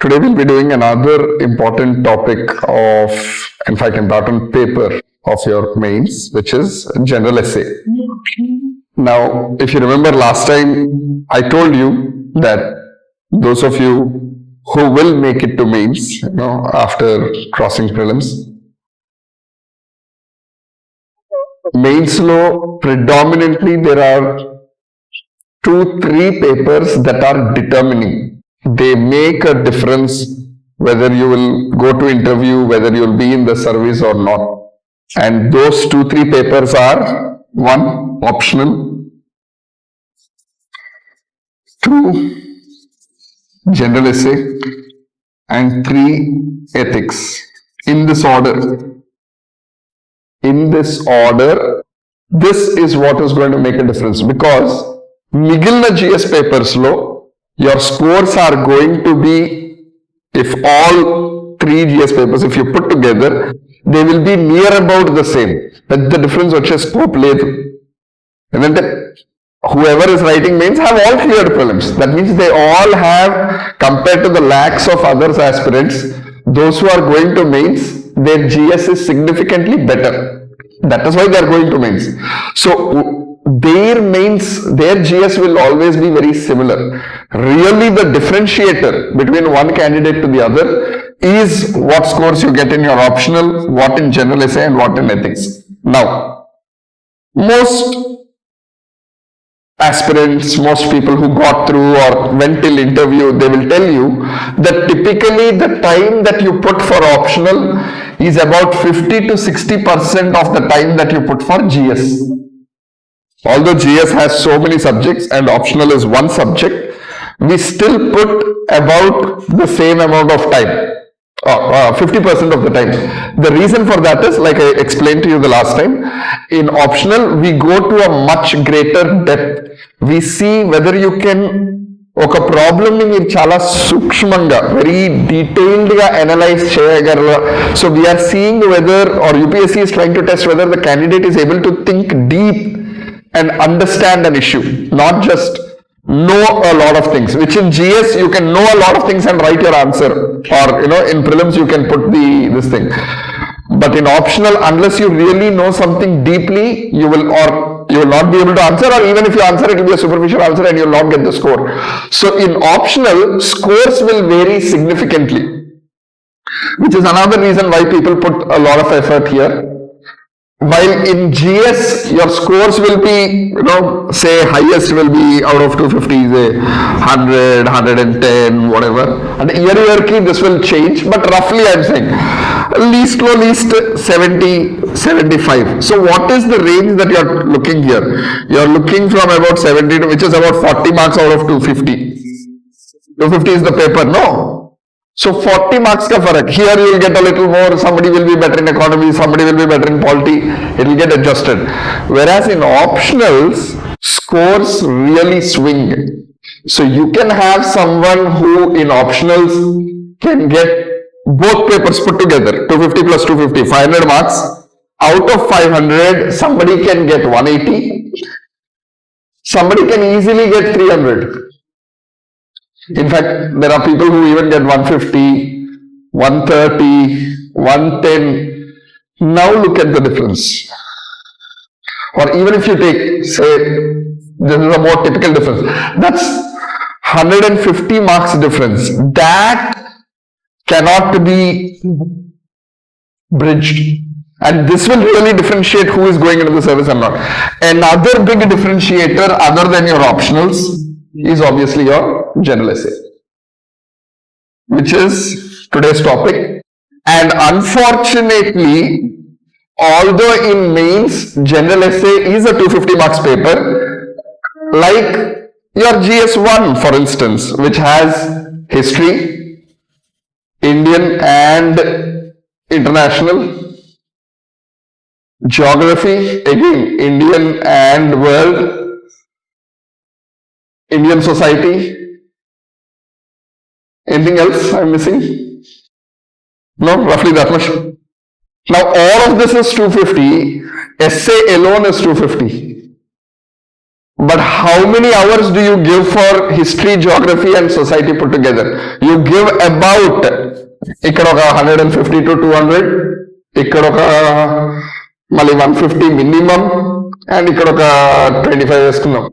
Today we'll be doing another important topic of, in fact, important paper of your mains, which is general essay. Now, if you remember last time, I told you that those of you who will make it to mains, after crossing prelims, mains law, predominantly there are 2-3 papers that are determining. They make a difference whether you will go to interview, whether you will be in the service or not. And those 2-3 papers are: 1, optional; 2, general essay; and 3, ethics. In this order. This is what is going to make a difference, because Migilna GS papers lo, your scores are going to be, if all 3 GS papers, if you put together, they will be near about the same. But the difference which is scope ledu. And then whoever is writing mains have all cleared prelims. That means they all have, compared to the lakhs of other aspirants, those who are going to mains, their GS is significantly better. That is why they are going to mains. So their mains, their GS will always be very similar. Really the differentiator between one candidate to the other is what scores you get in your optional, what in general essay and what in ethics. Now, most aspirants, most people who got through or went till interview, they will tell you that typically the time that you put for optional is about 50 to 60% of the time that you put for GS. Although GS has so many subjects and optional is one subject, we still put about the same amount of time, 50% of the time. The reason for that is, like I explained to you the last time, in optional we go to a much greater depth. We see whether you can ఒక problem ని మీరు చాలా సూక్ష్మంగా very detailed గా analyse చేయగలరు. So we are seeing whether or UPSC is trying to test whether the candidate is able to think deep and understand an issue, not just know a lot of things, which in GS you can know a lot of things and write your answer, or in prelims you can put this thing. But in optional, unless you really know something deeply, you will not be able to answer, or even if you answer, it will be a superficial answer and you will not get the score. So in optional, scores will vary significantly, which is another reason why people put a lot of effort here. While in GS, your scores will be, say highest will be out of 250, say 100, 110, whatever. And year this will change, but roughly I'm saying least 70, 75. So what is the range that you're looking here? You're looking from about 70 to, which is about 40 marks out of 250. 250 is the paper, no? So 40 marks ka farak. Here you will get a little more, somebody will be better in economy, somebody will be better in polity, it will get adjusted. Whereas in optionals, scores really swing. So you can have someone who in optionals can get both papers put together, 250 plus 250, 500 marks. Out of 500, somebody can get 180. Somebody can easily get 300. In fact, there are people who even get 150, 130, 110. Now look at the difference. Or even if you take, say, this is a more typical difference. That's 150 marks difference. That cannot be bridged. And this will really differentiate who is going into the service or not. Another big differentiator other than your optionals is obviously your general essay, which is today's topic. And unfortunately, although in mains general essay is a 250 marks paper, like your GS1 for instance, which has history, Indian and international, geography, again Indian and world, Indian society. Anything else I'm missing? No, roughly that much. Now all of this is 250. Essay alone is 250. But how many hours do you give for history, geography and society put together? You give about ఇక్కడ ఒక 150 to 200, ఇక్కడ ఒక మళ్ళీ 150 minimum, and ఇక్కడ ఒక 25 వేసుకున్నాం.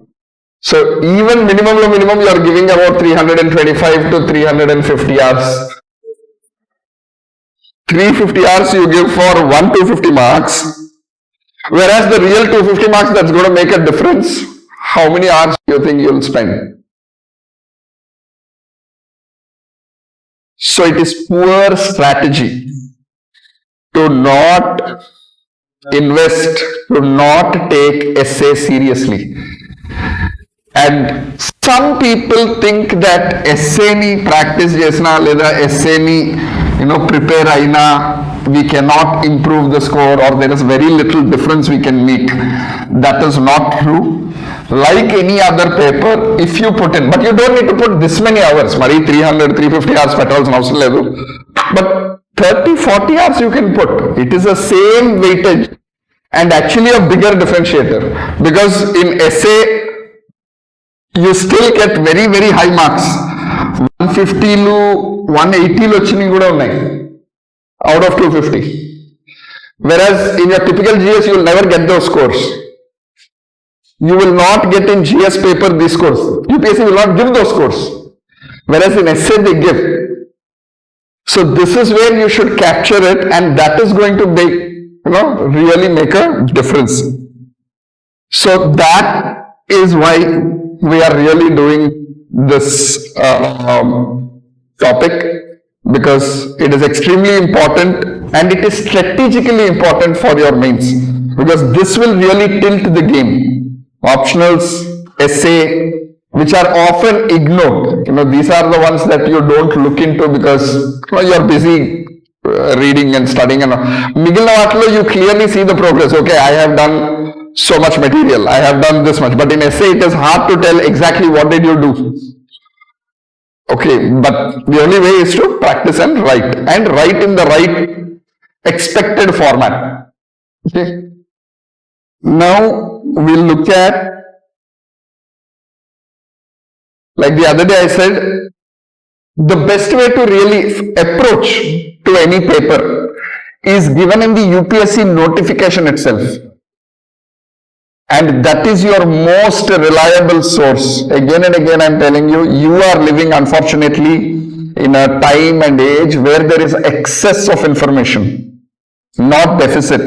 So even మినిమంలో minimum you are giving about 325 to 350 hours. 350 hours you give for 250 marks, whereas the real 250 marks that's going to make a difference, how many hours do you think you'll spend? So it is poor strategy to not invest, to not take essay seriously. And some people think that essay ni practice chesna leda essay ni prepare aina we cannot improve the score, or there is very little difference we can make. That is not true. Like any other paper, if you put in, but you don't need to put this many hours, mari 300 350 hours petals avasam ledu, but 30 40 hours you can put. It is the same weightage and actually a bigger differentiator, because in essay you still get very very high marks. 150 lu 180 lu వచ్చినవి కూడా ఉన్నాయి out of 250, whereas in your typical GS you will never get those scores. You will not get in GS paper these scores. UPSC will not give those scores, whereas in essay they give. So this is where you should capture it, and that is going to make, really make a difference. So that is why we are really doing this topic, because it is extremely important and it is strategically important for your mains, because this will really tilt the game. Optionals, essay, which are often ignored, these are the ones that you don't look into because you are busy reading and studying, and migilna vaatlo you clearly see the progress. Okay, I have done so much material, I have done this much, but in essay it is hard to tell exactly what did you do. Okay, but the only way is to practice and write in the right expected format. Okay, now we'll look at, like the other day I said, the best way to really approach to any paper is given in the UPSC notification itself. And that is your most reliable source. Again and again I am telling you, you are living unfortunately in a time and age where there is excess of information, not deficit.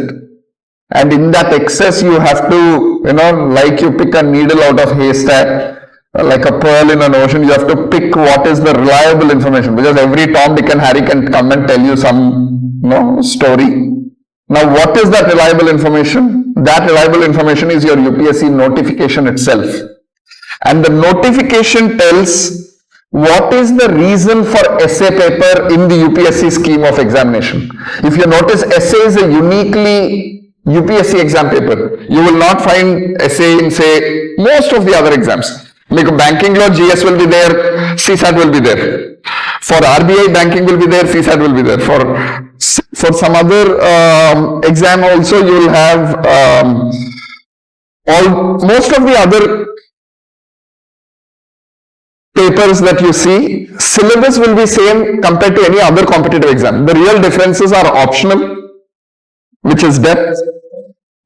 And in that excess you have to, like you pick a needle out of haystack, like a pearl in an ocean, you have to pick what is the reliable information, because every Tom, Dick and Harry can come and tell you some story. Now what is that reliable information? That reliable information is your UPSC notification itself. And the notification tells what is the reason for essay paper in the UPSC scheme of examination. If you notice, essay is a uniquely UPSC exam paper. You will not find essay in, say, most of the other exams. Like banking law, GS will be there, CSAT will be there. For RBI, banking will be there, CSAT will be there. For some other exam also, you will have most of the other papers that you see, syllabus will be same compared to any other competitive exam. The real differences are optional, which is depth,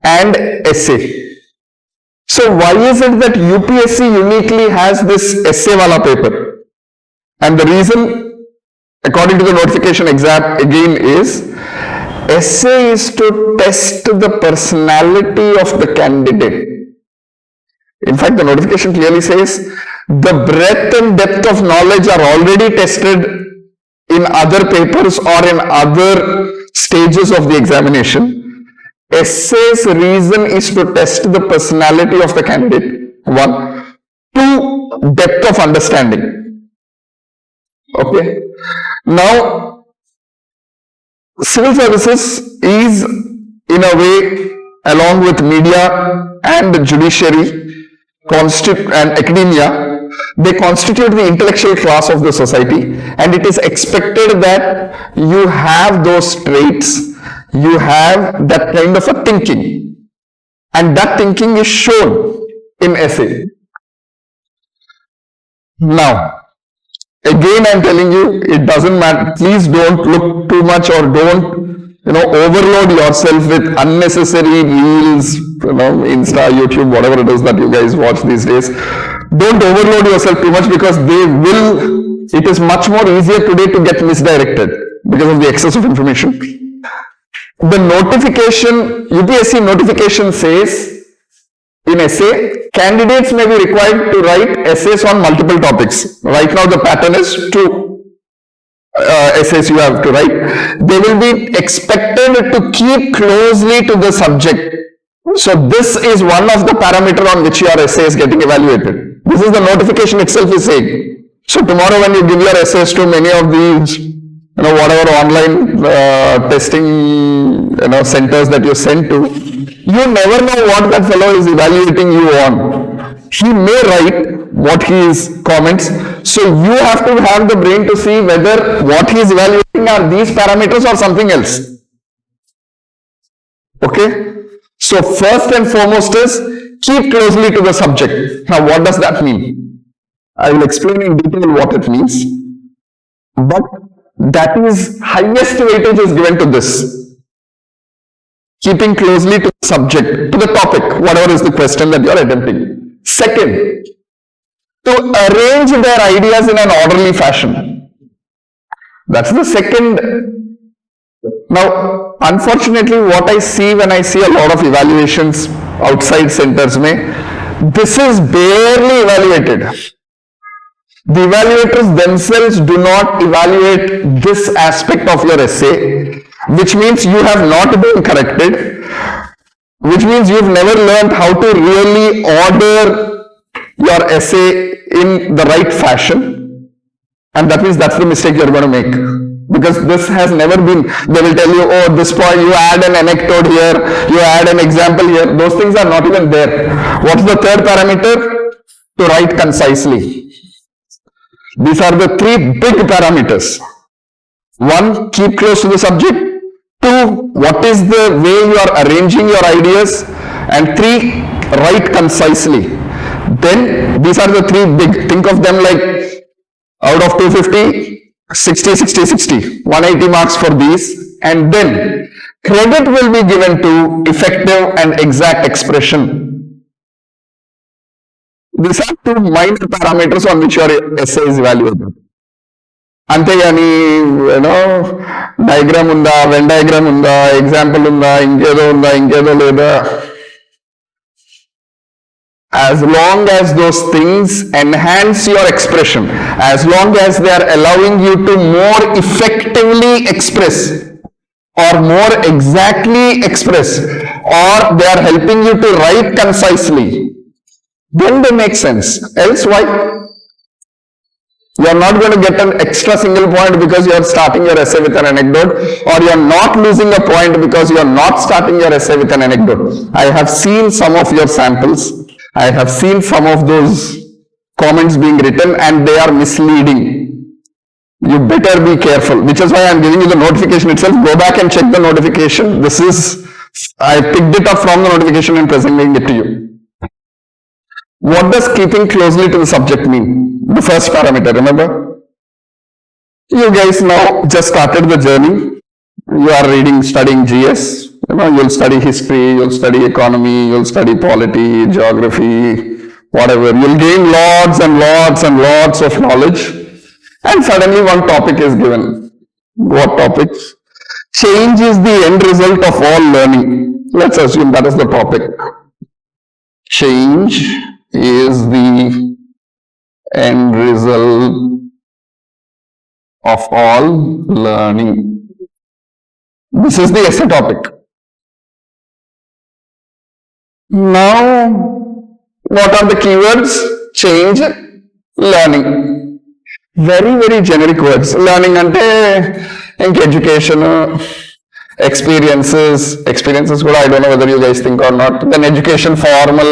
and essay. So why is it that UPSC uniquely has this essay wala paper? And the reason, according to the notification exam again, is essay is to test the personality of the candidate. In fact, the notification clearly says the breadth and depth of knowledge are already tested in other papers or in other stages of the examination. Essay's reason is to test the personality of the candidate. 1. 2. Depth of understanding. Okay. Now, civil services is in a way, along with media and judiciary and academia, they constitute the intellectual class of the society, and it is expected that you have those traits, you have that kind of a thinking, and that thinking is shown in essay. Now, again, I'm telling you, it doesn't matter. Please don't look too much or don't, overload yourself with unnecessary reels, Insta, YouTube, whatever it is that you guys watch these days. Don't overload yourself too much because it is much more easier today to get misdirected because of the excess of information. The notification, UPSC notification says, in essay, candidates may be required to write essays on multiple topics. Right now the pattern is 2 essays you have to write. They will be expected to keep closely to the subject. So this is one of the parameters on which your essay is getting evaluated. This is the notification itself is saying. So tomorrow when you give your essays to many of these, whatever online testing, centers that you send to, you never know what that fellow is evaluating you on. He may write what his comments. So you have to have the brain to see whether what he is evaluating are these parameters or something else. Okay? So first and foremost is keep closely to the subject. Now what does that mean? I will explain in detail what it means. But that is highest weightage is given to this. Keeping closely to the subject, to the topic, whatever is the question that you are attempting. Second, to arrange their ideas in an orderly fashion. That's the second. Now, unfortunately, what I see when I see a lot of evaluations outside centers, this is barely evaluated. The evaluators themselves do not evaluate this aspect of your essay, which means you have not been corrected, which means you've never learned how to really order your essay in the right fashion, and that means that's the mistake you're going to make. Because this has never been, they will tell you, oh, this point, you add an anecdote here, you add an example here, those things are not even there. What's the third parameter? To write concisely. These are the 3 big parameters. 1, keep close to the subject. 2, what is the way you are arranging your ideas? And 3, write concisely. Then these are the 3 big. Think of them like out of 250, 60, 60, 60. 180 marks for these. And then credit will be given to effective and exact expression. These are 2 minor parameters on which your essay is evaluated. అంతేగాని diagram ఉందా, Venn diagram ఉందా, example ఉందా, ఇంకేదో లేదా. As long as those things enhance your expression, as long as they are allowing you to more effectively express or more exactly express, or they are helping you to write concisely, then they make sense. Else why? You are not going to get an extra single point because you are starting your essay with an anecdote, or you are not losing a point because you are not starting your essay with an anecdote. I have seen some of your samples. I have seen some of those comments being written and they are misleading. You better be careful, which is why I am giving you the notification itself. Go back and check the notification. I picked it up from the notification and presenting it to you. What does keeping closely to the subject mean? The first parameter, remember? You guys now just started the journey. You are studying GS. You'll study history, you'll study economy, you'll study polity, geography, whatever. You'll gain lots and lots and lots of knowledge. And suddenly one topic is given. What topic? Change is the end result of all learning. Let's assume that is the topic. Change is the end result of all learning. This is the essay topic. Now, what are the keywords? Change, learning. Very, very generic words. Learning ante education, experiences kuda I don't know whether you guys think or not. Then education, formal,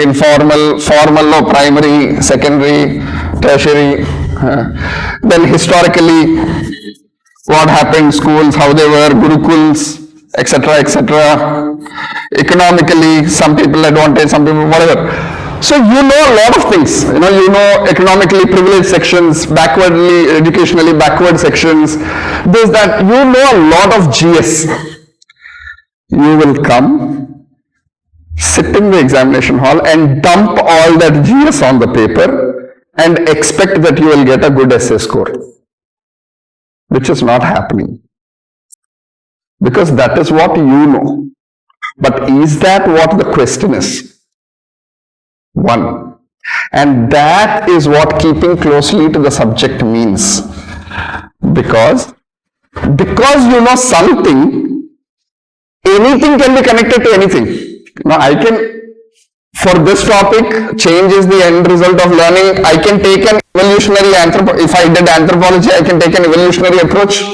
informal, formal, primary, secondary, tertiary. Then historically, what happened, schools, how they were, gurukuls, etc., etc. Economically, some people advantage, some people whatever. So you know a lot of things. You know economically privileged sections, educationally backward sections. There's that. You know a lot of GS. You will come, sit in the examination hall and dump all that GS on the paper and expect that you will get a good essay score, which is not happening. Because that is what you know. But is that what the question is? One. And that is what keeping closely to the subject means. Because you know something, anything can be connected to anything. Now I can, for this topic, change is the end result of learning. I can take an evolutionary if I did anthropology, I can take an evolutionary approach.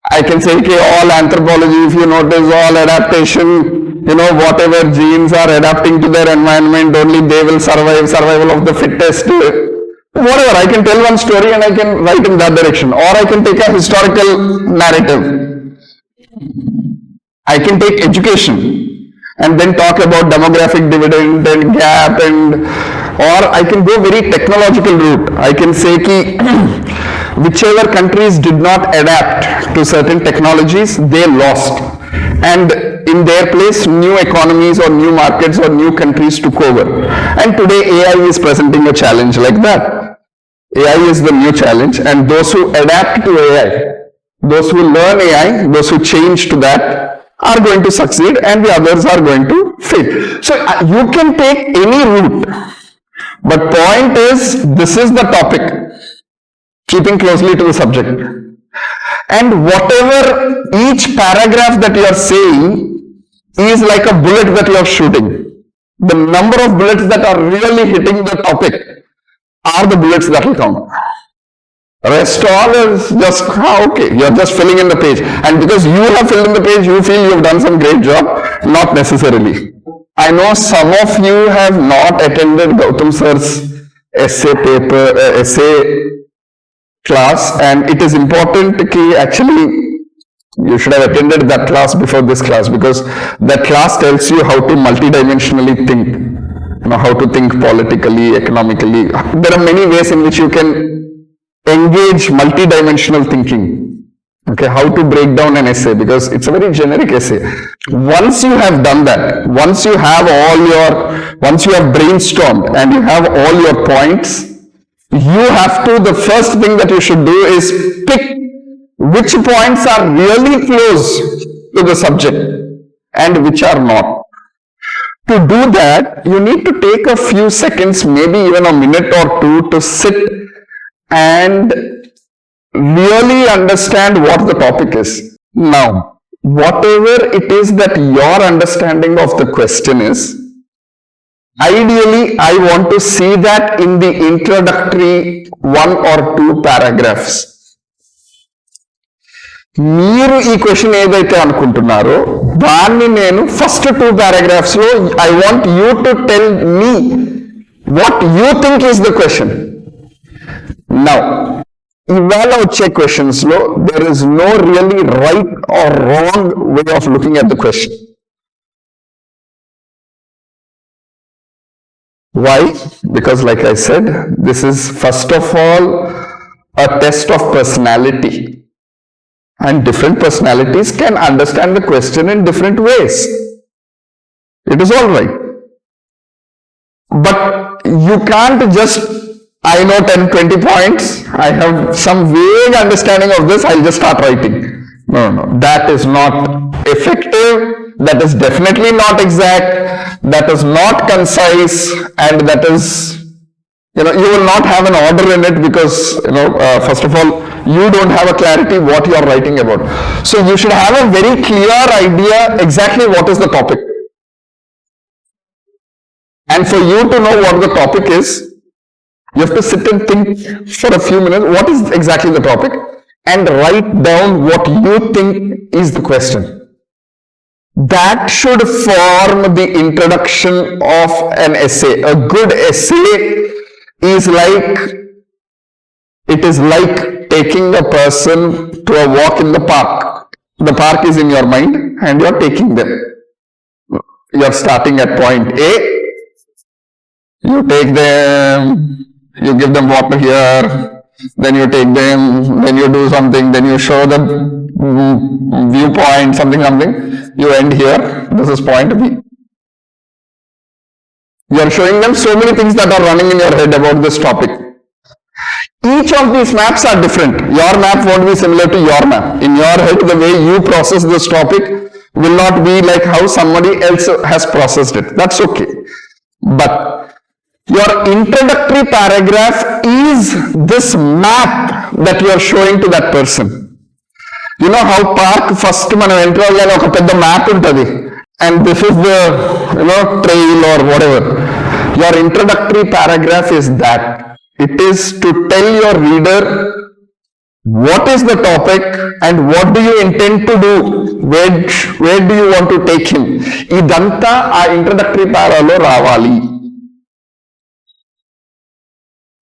I can say, okay, all anthropology, if you notice, all adaptation, whatever genes are adapting to their environment, only they will survival of the fittest. Whatever, I can tell one story and I can write in that direction. Or I can take a historical narrative. I can take education and then talk about demographic dividend and gap, or I can go very technological route. I can say whichever countries did not adapt to certain technologies, they lost. And in their place, new economies or new markets or new countries took over. And today AI is presenting a challenge like that. AI is the new challenge, and those who adapt to AI, those who learn AI, those who change to that are going to succeed and the others are going to fail. So you can take any route, but point is, this is the topic. Keeping closely to the subject. And whatever each paragraph that you are saying is like a bullet that you are shooting. The number of bullets that are really hitting the topic are the bullets that will count. Rest all is just, okay, you're just filling in the page. And because you have filled in the page, you feel you've done some great job. Not necessarily. I know some of you have not attended Gautam sir's essay class, and it is important to actually you should have attended that class before this class, because that class tells you how to multidimensionally think, how to think politically, economically. There are many ways in which you can engage multidimensional thinking. Okay, how to break down an essay, because it's a very generic essay. Once you have done that, once you have brainstormed and you have all your points, the first thing that you should do is pick which points are really close to the subject and which are not. To do that, you need to take a few seconds, maybe even a minute or two, to sit and really understand what the topic is. Now, whatever it is that your understanding of the question is, ideally, I want to see that in the introductory 1 or 2 paragraphs. మీరు ఈ question ఏదైతే అనుకుంటున్నారో దాన్ని నేను first 2 paragraphs లో I want you to tell me what you think is the question. Now, ఇవాళ వచ్చే questions లో there is no really right or wrong way of looking at the question. Why? Because like I said, this is first of all a test of personality, and different personalities can understand the question in different ways. It is all right. But you can't just, I know 10-20 points, I have some vague understanding of this, I'll just start writing. No. That is not effective. That is definitely not exact, that is not concise, and that is, you will not have an order in it, because, first of all, you don't have a clarity what you are writing about. So you should have a very clear idea exactly what is the topic. And for you to know what the topic is, you have to sit and think for a few minutes, what is exactly the topic, and write down what you think is the question. That should form the introduction of an essay. A good essay is like taking a person to a walk in the park. The park is in your mind and you're taking them. You're starting at point A, You take them, you give them water here, then you take them, then you do something, then you show the viewpoint, something, you end here, this is point B. You are showing them so many things that are running in your head about this topic. Each of these maps are different. Your map won't be similar to your map. In your head, the way you process this topic will not be like how somebody else has processed it. That's okay. But your introductory paragraph is this map that you are showing to that person. You know how park first మనం enter అవ్వగానే ఒక పెద్ద map ఉంటుంది, and this is the trail or whatever. Your introductory paragraph is that. It is to tell your reader what is the topic and what do you intend to do, where do you want to take him. Idanta aa introductory paralo ravali.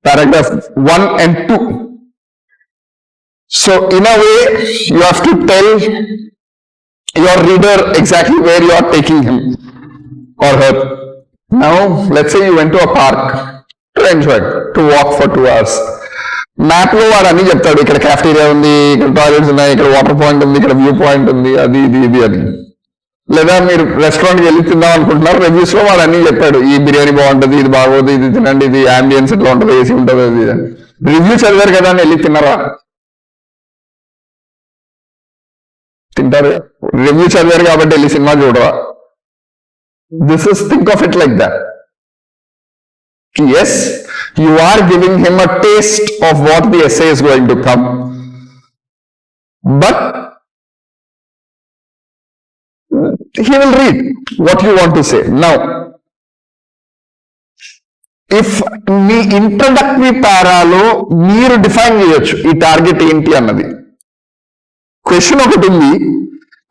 Paragraph 1 and 2. So in a way you have to tell your reader exactly where you are taking him or her. Now let's say you went to a park to enjoy, to walk for 2 hours. Map లో వాడు అన్ని చెప్తాడు, ఇక్కడ cafeteria ఉంది, ఇక్కడ toilets ఉన్నాయి, ఇక్కడ water point ఉంది, ఇక్కడ వ్యూ పాయింట్ ఉంది, అది ఇది అని. లేదా మీరు రెస్టారెంట్కి వెళ్ళి తిందాం అనుకుంటున్నారు, రివ్యూస్ లో వాడు అన్ని చెప్పాడు, ఈ బిర్యానీ బాగుంటుంది, ఇది బాగోదు, ఇది తినండి, ఇది అంబియన్స్ ఇట్లా ఉంటుంది, ఏసీ ఉంటుంది, అది అని. రివ్యూ చదివారు కదా అని వెళ్ళి తిన్నారా? తింటారు. రివ్యూ చదివారు కాబట్టి వెళ్ళి సినిమా చూడరా? This is think of it like that. Yes, you are giving him a taste of what the essay is going to come, but he will read what you want to say. Now, if మీ introductory పారాలో మీరు define చేయొచ్చు ఈ target ఏంటి అన్నది. Question ఒకటి ఉంది,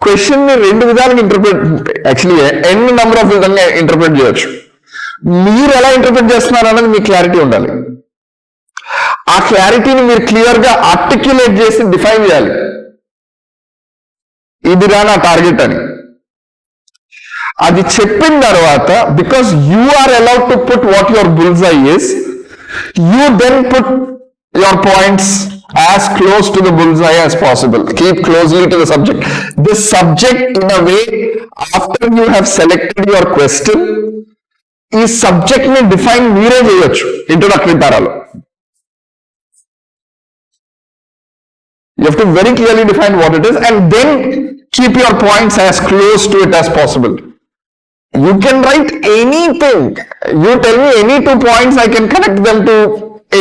question ని 2 విధాలుగా interpret, actually n number of విధంగా ఇంటర్ప్రిట్ చేయొచ్చు. మీరు ఎలా ఇంటర్ప్రిట్ చేస్తున్నారు అన్నది మీకు క్లారిటీ ఉండాలి. ఆ క్లారిటీని మీరు క్లియర్ గా ఆర్టిక్యులేట్ చేసి డిఫైన్ చేయాలి, ఇదిరా నా టార్గెట్ అని. అది చెప్పిన తర్వాత, because you are allowed to put what your bull's eye is, you then put your points as close to the bullseye as possible. Keep closely to the subject. This subject, in a way, after you have selected your question, ఈ subject ని define మీరే చేయొచ్చు introductory పారాలో. You have to very clearly define what it is and then keep your points as close to it as possible. You can write anything. You tell me any 2 points, I can connect them to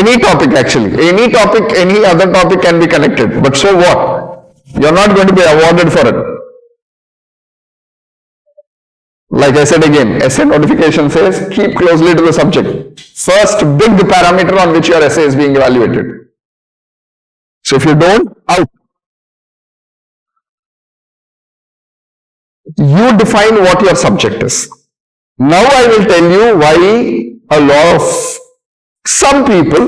any topic actually. Any topic, any other topic can be connected. But so what? You're not going to be awarded for it. Like I said again, essay notification says keep closely to the subject. First big parameter on which your essay is being evaluated. So if you don't, out. You define what your subject is. Now I will tell you why a lot of some people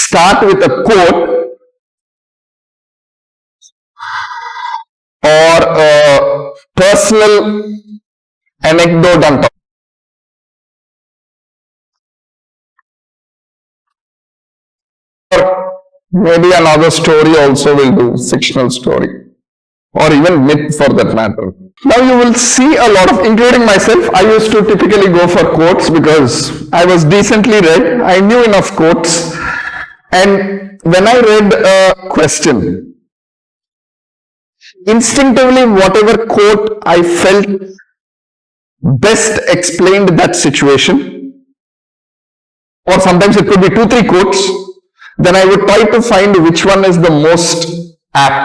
start with a quote or a personal anecdote on top. Or maybe another story also will do, fictional story, or even myth for that matter. Now you will see a lot of, including myself, I used to typically go for quotes because I was decently read, I knew enough quotes, and when I read a question, instinctively whatever quote I felt best explained that situation, or sometimes it could be 2-3 quotes, then I would try to find which one is the most apt.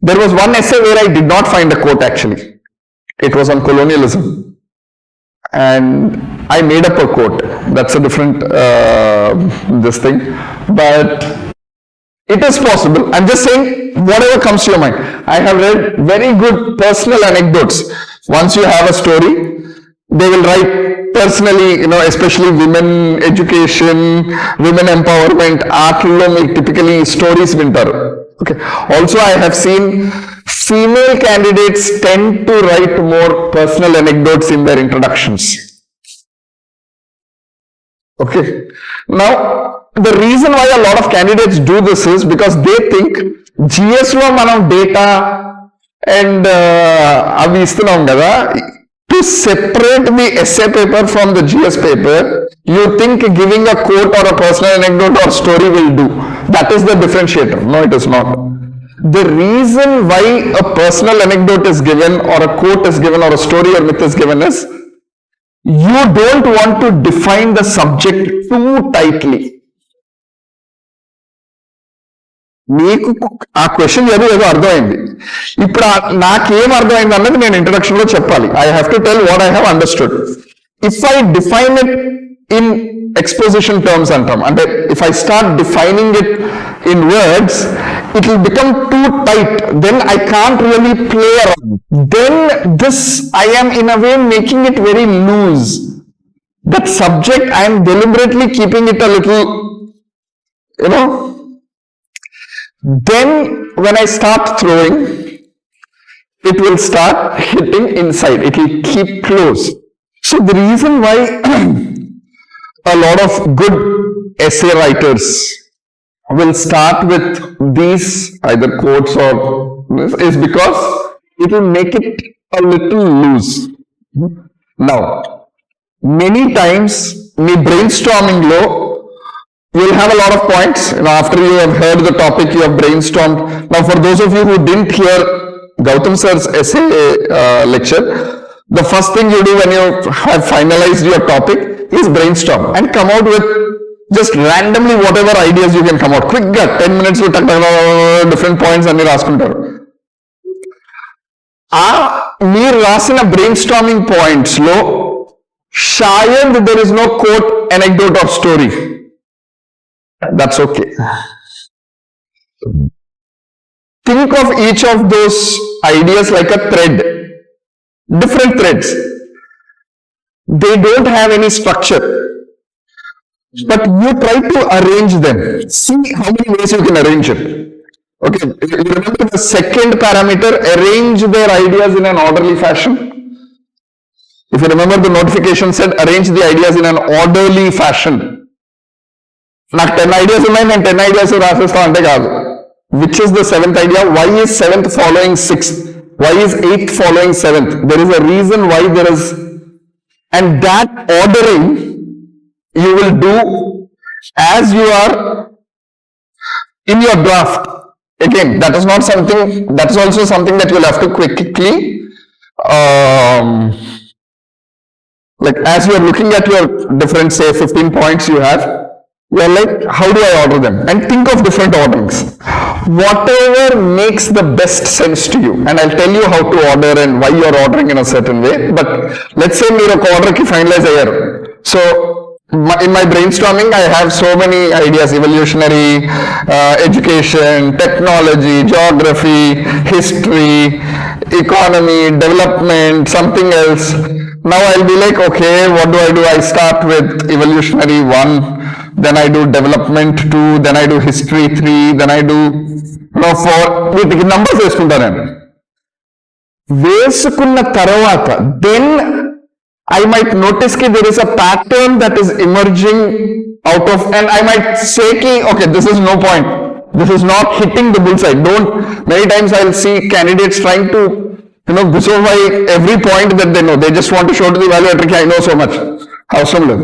There was one essay where I did not find a quote actually. It was on colonialism and I made up a quote. That's a different this thing, but it is possible. I'm just saying whatever comes to your mind. I have read very good personal anecdotes. Once you have a story, they will write personally, especially women education, women empowerment, ఆటల్లో మీకు typically stories వింటారు. Okay. Also, I have seen female candidates tend to write more personal anecdotes in their introductions. Okay. Now, the reason why a lot of candidates do this is because they think GS lo manam data and avi istunam kada. To separate the essay paper from the GS paper, you think giving a quote or a personal anecdote or story will do. That is the differentiator. No, it is not. The reason why a personal anecdote is given or a quote is given or a story or myth is given is you don't want to define the subject too tightly. మీకు ఆ question ఏదో అర్థమైంది. ఇప్పుడు నాకేం అర్థమైంది అన్నది నేను introduction లో చెప్పాలి. I have to tell what I have understood. If I define it in exposition terms అంటాం, అంటే if I start defining it in words it will become too tight, then I can't really play around. Then this I am in a way making it very loose. That subject I am deliberately keeping it a little, then when I start throwing, it will start hitting inside, it will keep close. So the reason why a lot of good essay writers will start with these either quotes or this is because it will make it a little loose. Now, many times me brainstorming lo you will have a lot of points. After you have heard the topic, you have brainstormed. Now, for those of you who didn't hear Gautam sir's essay lecture, the first thing you do when you have finalized your topic is brainstorm and come out with just randomly whatever ideas you can come out. Quick gut, 10 minutes to different points and raskuntaru. మీరు రాసిన brainstorming points లో shayad there is no quote, anecdote or story. That's okay. Think of each of those ideas like a thread. Different threads. They don't have any structure. But you try to arrange them. See how many ways you can arrange it. Okay, you remember the second parameter, arrange their ideas in an orderly fashion. If you remember, the notification said arrange the ideas in an orderly fashion. నాకు 10 ideas ఉన్నాయి, నేను 10 ideas రాసేస్తా అంటే కాదు. Which is the 7th idea? Why is 7th following 6th? Why is 8th following 7th? There is a reason why there is, and that ordering you will do as you are in your draft. Again, that is not something, that is also something that you will have to quickly like as you are looking at your different, say 15 points you have, you are like, how do I order them? And think of different orderings. Whatever makes the best sense to you, and I'll tell you how to order and why you are ordering in a certain way. But let's say మీరు ఒక order కి finalize అయ్యారు. So in my brainstorming, I have so many ideas: evolutionary, education, technology, geography, history, economy, development, something else. Now I'll be like, okay, what do? I start with evolutionary 1, then I do development 2, then I do history 3, then I do 4. వీటికి numbers వేసుకుంటాను. వేసుకున్న తర్వాత then I might notice that there is a pattern that is emerging out of, and I might say, okay, this is no point. This is not hitting the bullseye. Don't, many times I'll see candidates trying to, visualize every point that they know. They just want to show to the evaluator, I know so much. How similar.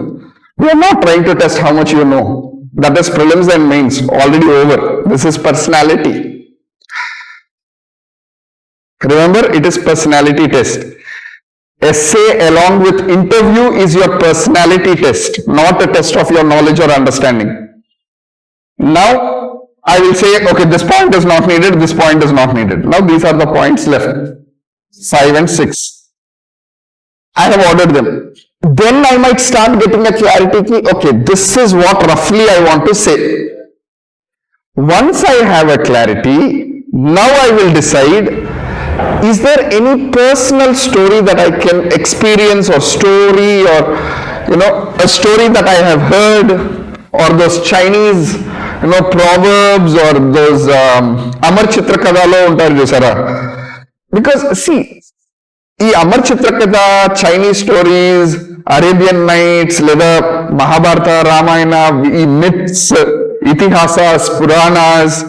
We are not trying to test how much you know. That is prelims and mains, already over. This is personality. Remember, it is personality test. Essay along with interview is your personality test, not a test of your knowledge or understanding. Now, I will say, okay, this point is not needed, this point is not needed. Now, these are the points left, 5 and 6. I have ordered them. Then I might start getting a clarity, okay, this is what roughly I want to say. Once I have a clarity, now I will decide, is there any personal story that I can experience, or story, or a story that I have heard, or those Chinese proverbs, or those Amar Chitra Kadalo untaru chusara. Because see, ఈ Amar Chitrakatha, Chinese stories, Arabian Nights లేదా మహాభారత రామాయణ ఈ myths ఇతిహాసాస్ పురాణాస్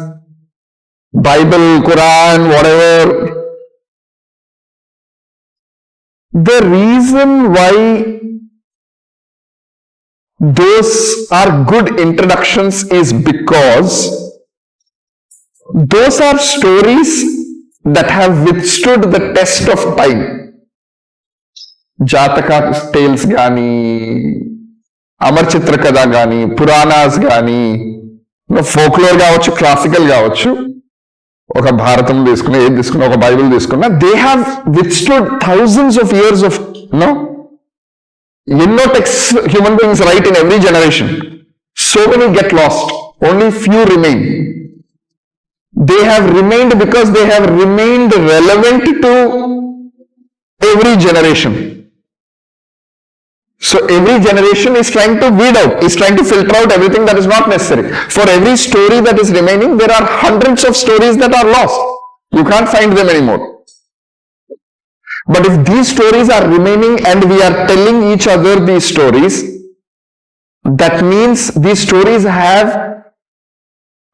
Bible Quran whatever. The reason why those are good introductions is because those are stories that have withstood the test of time. జాతక tiles కానీ అమర్ చిత్ర కథ కానీ పురాణాస్ కానీ ఫోక్లోర్ కావచ్చు క్లాసికల్ కావచ్చు ఒక భారతం తీసుకున్నా ఏది తీసుకున్నా ఒక బైబిల్ తీసుకున్నా they have withstood thousands of years of ఎన్నో text human beings write in every generation. So many get lost, only few remain. They have remained because they have remained relevant to every generation. So every generation is trying to weed out, is trying to filter out everything that is not necessary. For every story that is remaining, there are hundreds of stories that are lost. You can't find them anymore. But if these stories are remaining and we are telling each other these stories, that means these stories have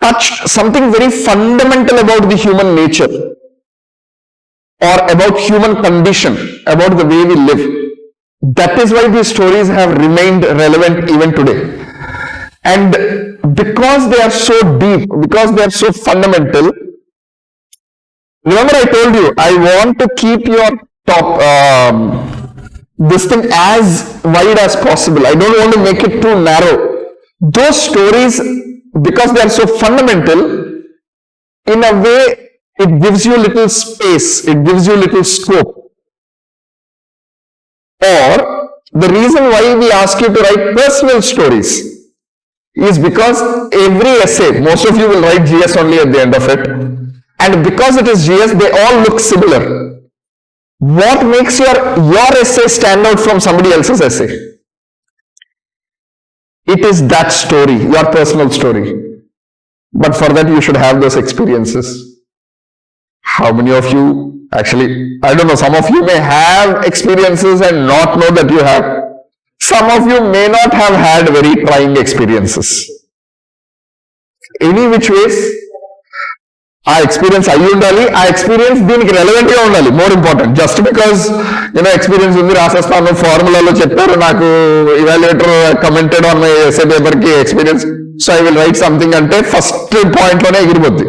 touched something very fundamental about the human nature or about human condition, about the way we live. That is why these stories have remained relevant even today. And because they are so deep, because they are so fundamental, remember I told you, I want to keep your this thing as wide as possible. I don't want to make it too narrow. Those stories, because they are so fundamental, in a way it gives you little space, it gives you little scope. Or the reason why we ask you to write personal stories is because every essay, most of you will write GS only at the end of it, and because it is GS, they all look similar. What makes your essay stand out from somebody else's essay? It is that story, your personal story. But for that, you should have those experiences. How many of you actually, I don't know, some of you may have experiences and not know that you have. Some of you may not have had very trying experiences. Any which ways, ఆ experience అయ్యి ఉండాలి, ఆ experience దీనికి relevant గా ఉండాలి. More important. Just because experience ఉంది రాసేస్తాను, ఫార్ములాలో చెప్పారు, నాకు evaluator commented on my SA paper కి experience, so I will write something అంటే ఫస్ట్ పాయింట్ లోనే ఎగిరిపోద్ది.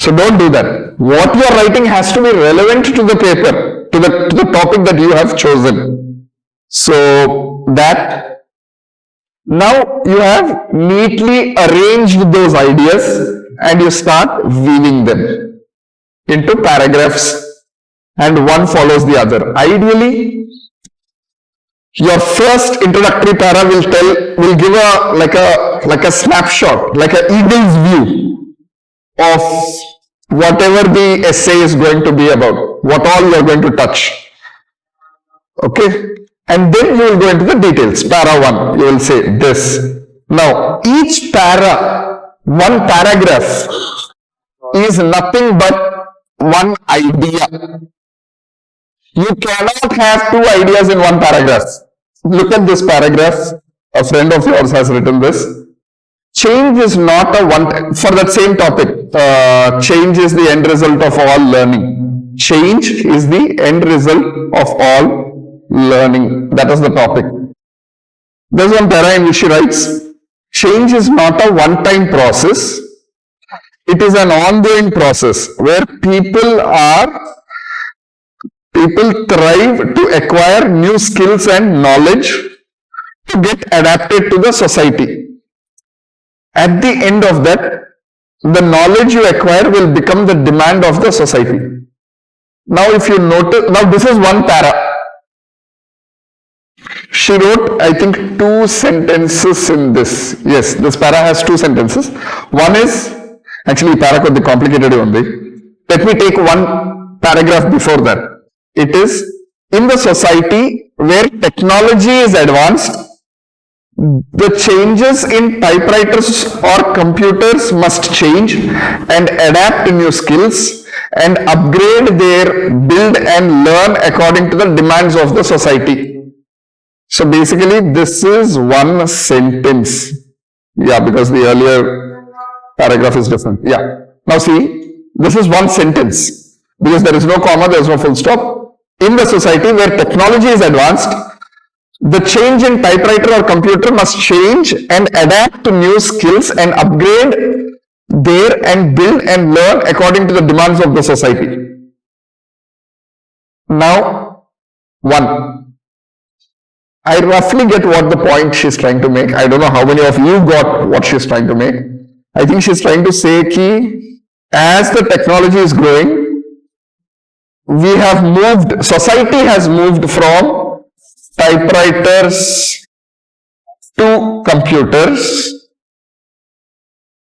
So don't do that. What your writing has to be relevant to the paper, to the topic that you have chosen. So that now you have neatly arranged those ideas and you start weaving them into paragraphs and one follows the other. Ideally, your first introductory para will give like a snapshot, like an eagle's view of whatever the essay is going to be about, what all you are going to touch. Okay? And then you will go into the details. Para 1, you will say this. Now, each para, one paragraph is nothing but one idea. You cannot have two ideas in one paragraph. Look at this paragraph. A friend of yours has written this. Change is not a one, for that same topic, change is the end result of all learning. Change is the end result of all learning. That is the topic. There's one para in which she writes, change is not a one-time process. It is an ongoing process where people thrive to acquire new skills and knowledge to get adapted to the society. At the end of that, the knowledge you acquire will become the demand of the society. Now if you notice, now this is one para. She wrote, I think, 2 sentences in this. Yes, this para has 2 sentences. One is, actually, para కొద్ది complicated ఉంది. Let me take one paragraph before that. It is, in the society where technology is advanced, the changes in typewriters or computers must change and adapt to new skills and upgrade their build and learn according to the demands of the society. So basically this is one sentence. Yeah, because the earlier paragraph is different. Yeah. Now see, this is one sentence because there is no comma, there is no full stop. In the society where technology is advanced, the change in typewriter or computer must change and adapt to new skills and upgrade there and build and learn according to the demands of the society. Now, one, I roughly get what the point she's trying to make. I don't know how many of you got what she's trying to make. I think she's trying to say that as the technology is growing, we have moved, society has moved from typewriters to computers.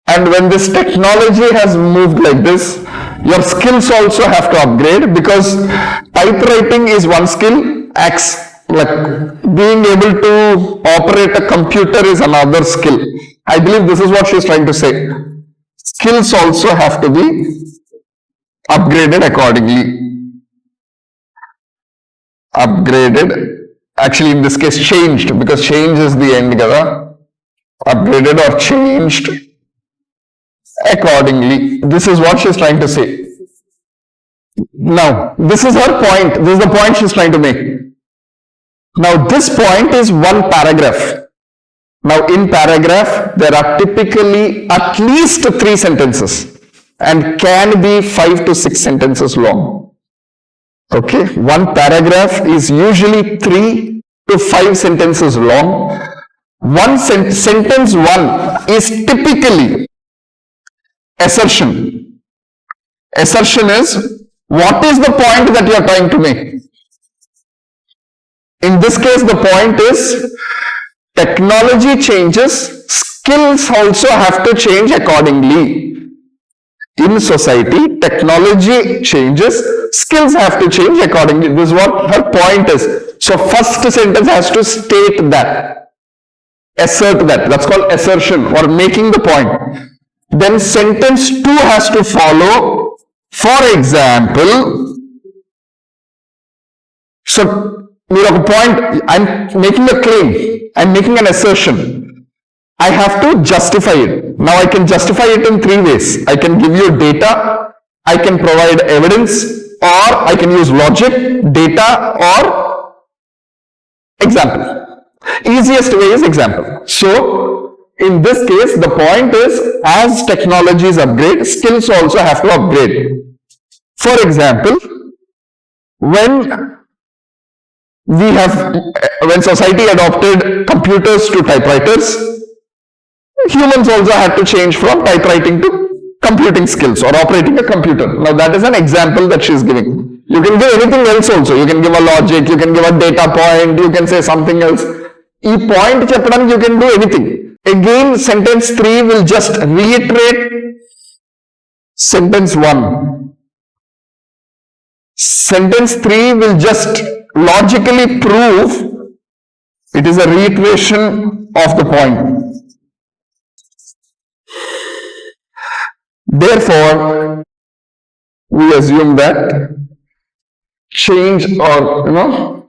And when this technology has moved like this, your skills also have to upgrade because typewriting is one skill, like being able to operate a computer is another skill. I believe this is what she's trying to say. Skills also have to be upgraded accordingly. Upgraded, actually in this case changed, because change is the end, upgraded or changed accordingly. This is what she's trying to say. Now, this is her point. This is the point she's trying to make. Now, this point is one paragraph. Now, in paragraph, there are typically at least 3 sentences and can be 5 to 6 sentences long. Okay, one paragraph is usually 3 to 5 sentences long. Sentence 1 is typically assertion. Assertion is what is the point that you are trying to make. In this case, the point is technology changes, skills also have to change accordingly. In society, technology changes, skills have to change accordingly. This is what her point is. So first sentence has to state that, assert that. That's called assertion or making the point. Then sentence 2 has to follow. For example, so point, I'm making a claim, I'm making an assertion. I have to justify it. Now I can justify it in 3 ways. I can give you data, I can provide evidence, or I can use logic, data, or example. Easiest way is example. So in this case, the point is as technologies upgrade, skills also have to upgrade. For example, when society adopted computers to typewriters, humans also had to change from typewriting to computing skills or operating a computer. Now that is an example that she is giving. You can give anything else also. You can give a logic, you can give a data point, you can say something else. E point chapter, you can do anything. Again, sentence 3 will just reiterate sentence 1. Sentence 3 will just logically prove it is a reiteration of the point. Therefore, we assume that change or,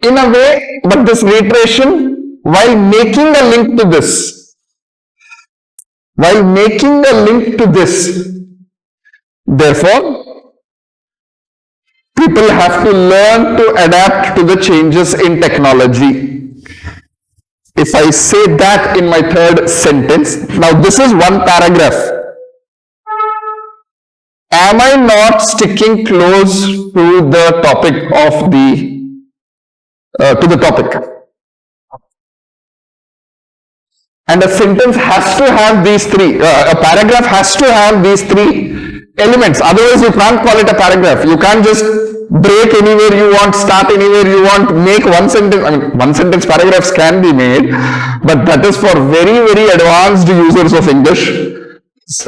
in a way, but this reiteration, while making a link to this, therefore, people have to learn to adapt to the changes in technology. If I say that in my 3rd sentence, now this is one paragraph. Am I not sticking close to the topic of the topic? And a sentence has to have these 3, a paragraph has to have these 3 elements. Otherwise, you can't call it a paragraph. You can't just break anywhere you want, start anywhere you want, make one sentence. I mean, one sentence paragraphs can be made, but that is for very, very advanced users of English.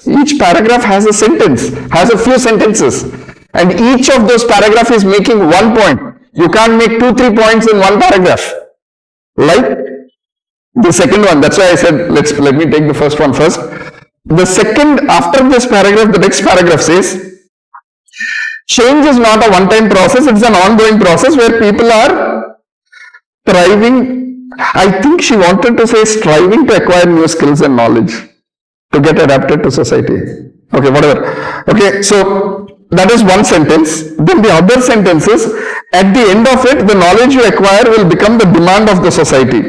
Each paragraph has a sentence, has a few sentences, and each of those paragraphs is making one point. You can't make 2-3 points in one paragraph. Like the second one, that's why I said, let me take the first one first. The second, after this paragraph, the next paragraph says, change is not a one-time process, it's an ongoing process where people are thriving I think she wanted to say striving to acquire new skills and knowledge to get adapted to society. Okay, whatever. Okay, so that is one sentence. Then the other sentence is, at the end of it, the knowledge you acquire will become the demand of the society.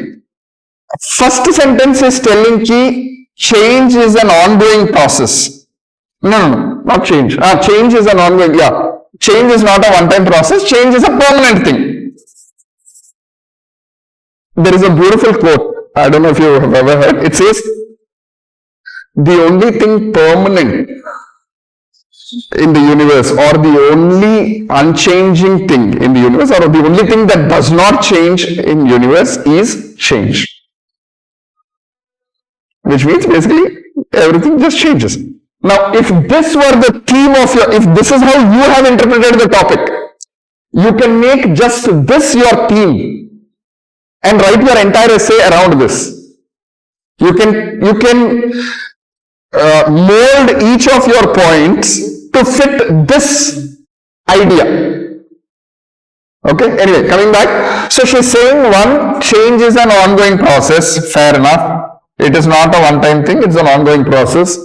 First sentence is telling ki change is an ongoing process. No, not change. Change is an ongoing, yeah. Change is not a one-time process. Change is a permanent thing. There is a beautiful quote. I don't know if you have ever heard. It says, the only thing permanent in the universe, or the only unchanging thing in the universe, or the only thing that does not change in universe is change. Which means basically everything just changes. Now, if this were the theme of your, if this is how you have interpreted the topic, you can make just this your theme and write your entire essay around this. You can mold each of your points to fit this idea. Okay, anyway, coming back. So she's saying, one, change is an ongoing process. Fair enough. It is not a one-time thing, it's an ongoing process.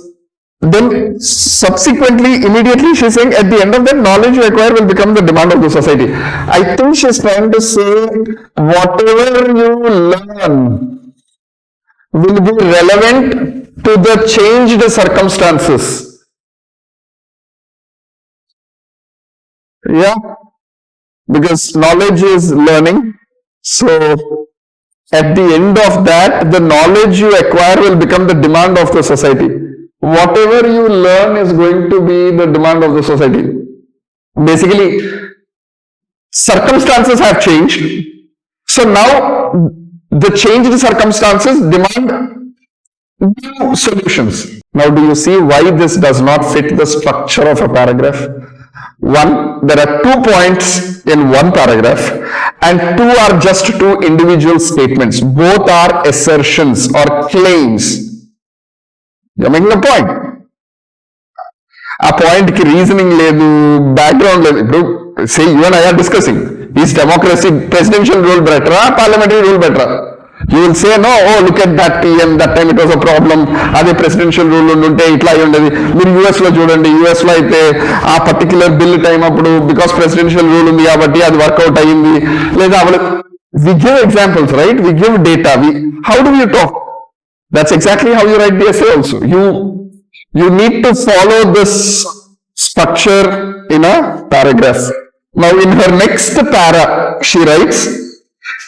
Then subsequently, immediately she's saying, at the end of that, knowledge you acquire will become the demand of the society. I think she's trying to say, whatever you learn will be relevant to the changed circumstances. Yeah, because knowledge is learning. So at the end of that, the knowledge you acquire will become the demand of the society. Whatever you learn is going to be the demand of the society. Basically, circumstances have changed. So now, the changed circumstances demand new solutions. Now, do you see why this does not fit the structure of a paragraph? One, there are 2 points in one paragraph, and 2 are just 2 individual statements. Both are assertions or claims. You're making a point. A point ki reasoning ledu, background ledu. Say you and I are discussing. Is democracy presidential rule better or parliamentary rule better? You will say, no, oh, look at that PM, that time it was a problem. Adi presidential rule unte itla ayundadi. Meer US lo chudandi, US lo aithe aa particular bill time appudu because presidential rule undi kabatti adi work out ayindi. Ledha we give examples, right? We give data. How do you talk? That's exactly how you write the essay also. You need to follow this structure in a paragraph. Now in her next para, she writes,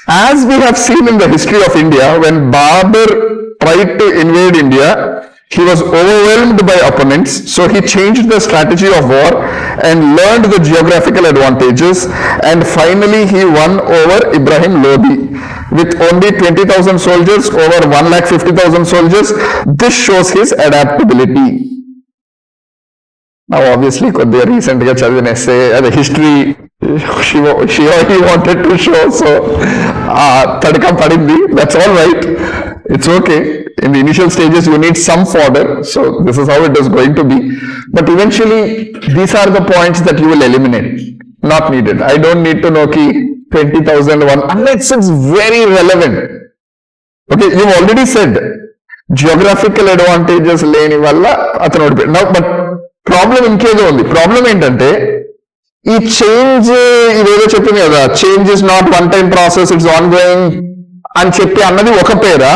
as we have seen in the history of India, when Babur tried to invade India, he was overwhelmed by opponents, so he changed the strategy of war and learned the geographical advantages, and finally he won over Ibrahim Lodi. With only 20,000 soldiers, over 150,000 soldiers, this shows his adaptability. Now obviously, they recently an essay, the history, she wanted to show, so Tadka Padindi, that's all right. It's okay. In the initial stages, you need some fodder, so this is how it is going to be. But eventually, these are the points that you will eliminate. Not needed. I don't need to know ki 20,001 unless it's very relevant. Okay, you've already said geographical advantages leni valla atanu. Now, but problem inkedo undi. Problem entante ee change idedo cheppindi kada, change is not one time process, it's ongoing ani cheppi annadi oka pera.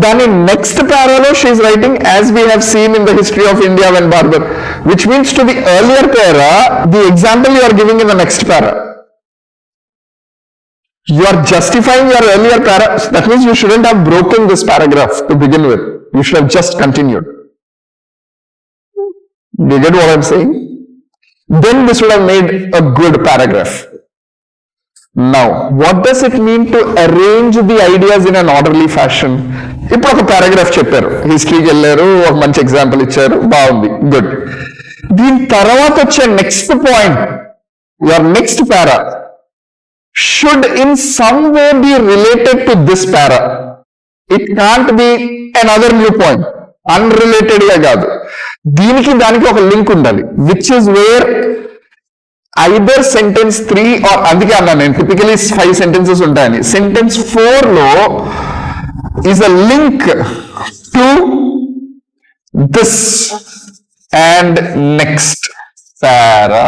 Then in next parallel she is writing, as we have seen in the history of India when Babur, which means to the earlier para, the example you are giving in the next para. You are justifying your earlier para. That means you shouldn't have broken this paragraph to begin with. You should have just continued. Do you get what I'm saying? Then this would have made a good paragraph. Now, what does it mean to arrange the ideas in an orderly fashion? ఇప్పుడు ఒక paragraph చెప్పారు, హిస్టరీకి వెళ్ళారు, ఒక మంచి example ఇచ్చారు, బాగుంది, good. దీని తర్వాత వచ్చే next point, your next para should in some way be related to this para. It can't be another new point. Unrelated గా కాదు, దీనికి దానికి ఒక లింక్ ఉండాలి, which is where either sentence 3 or అందుకే అన్నా నేను typically 5 sentences ఉంటాయని. Sentence 4 లో is a link to this and next para.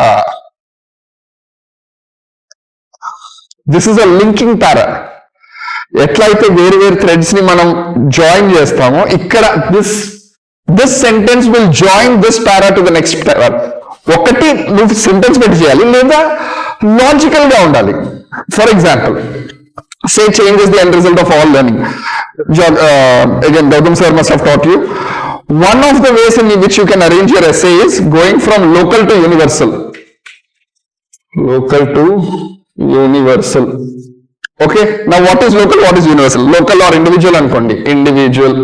This is a linking para. ఎట్లయితే వేరు వేరు థ్రెడ్స్ ని మనం జాయిన్ చేస్తామో ఇక్కడ this sentence will join this para to the next para. ఒకటి నువ్వు సెంటెన్స్ పెట్టి చేయాలి లేదా లాజికల్ గా ఉండాలి. For example, say changes the end result of all learning. Again, Gautam sir must have taught you. One of the ways in which you can arrange your essay is going from local to universal. Local to universal. Okay, now what is local, what is universal? Local or individual అనుకోండి, individual.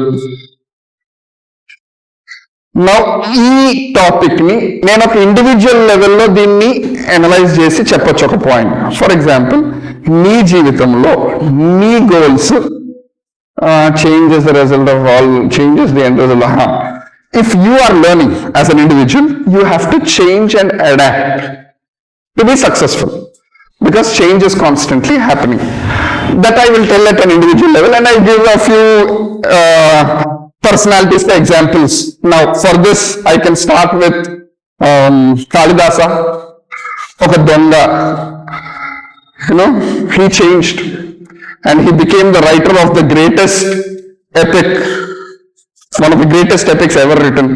Now ఈ topic ని నేను ఒక individual లెవెల్లో దీన్ని analyse చేసి చెప్పొచ్చు ఒక పాయింట్. ఫర్ ఎగ్జాంపుల్, నీ జీవితంలో నీ goals changes the result of all, changes the end result. If you are learning as an individual, you have to change and adapt to be successful, because change is constantly happening. That I will tell at an individual level, and I give a few personalities examples. Now for this I can start with Kalidasa, oka donga, he changed and he became the writer of the greatest epic, one of the greatest epics ever written.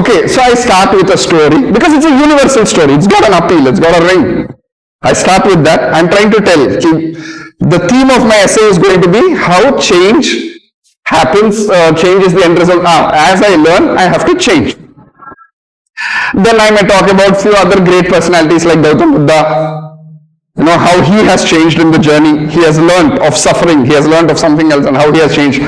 Okay, so I start with a story because it's a universal story. It's got an appeal, it's got a ring. I start with that. I'm trying to tell the theme of my essay is going to be how change happens, change is the end result. As I learn, I have to change. Then I may talk about few other great personalities like Gautam Buddha. How he has changed in the journey. He has learned of suffering, he has learned of something else, and how he has changed.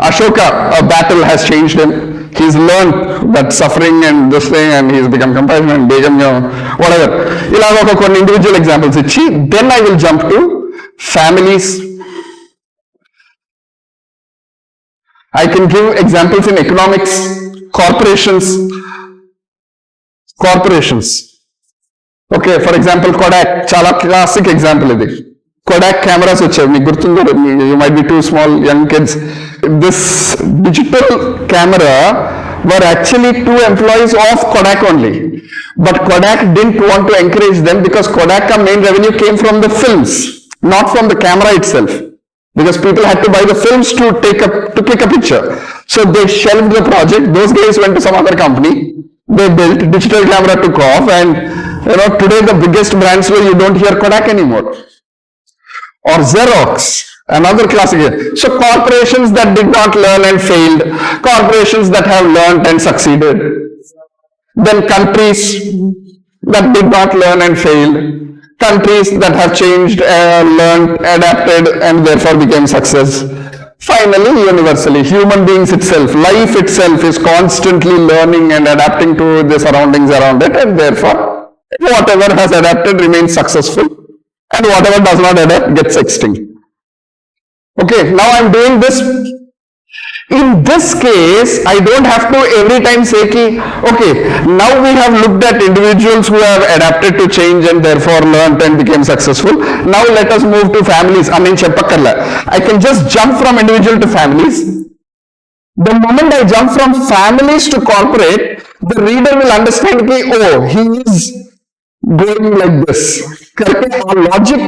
Ashoka, a battle has changed him. He's learned that suffering and this thing, and he's become compassionate, Begum, whatever. I'll have one individual examples. Then I will jump to families. I can give examples in economics, corporations. Okay, for example, Kodak, chala classic example idi. Kodak cameras వచ్చాయి, మీకు గుర్తుందో, you might be too small, young kids. This digital camera were actually 2 employees of Kodak only, but Kodak didn't want to encourage them because Kodak main revenue came from the films, not from the camera itself, because people had to buy the films to click a picture. So they shelved the project. Those guys went to some other company, they built, digital camera took off, and today the biggest brands where you don't hear Kodak anymore. Or Xerox, another classic. So corporations that did not learn and failed, corporations that have learned and succeeded, then countries that did not learn and failed, countries that have changed, learned, adapted, and therefore became success. Finally, universally, human beings itself, life itself is constantly learning and adapting to the surroundings around it, and therefore whatever has adapted remains successful, and whatever does not adapt gets extinct. Okay, now I'm doing this. In this case, I don't have to every time say okay, now we have looked at individuals who have adapted to change and therefore learned and became successful. Now let us move to families. I can just jump from individual to families. The moment I jump from families to corporate, the reader will understand he is going like this. Correct? Or logic,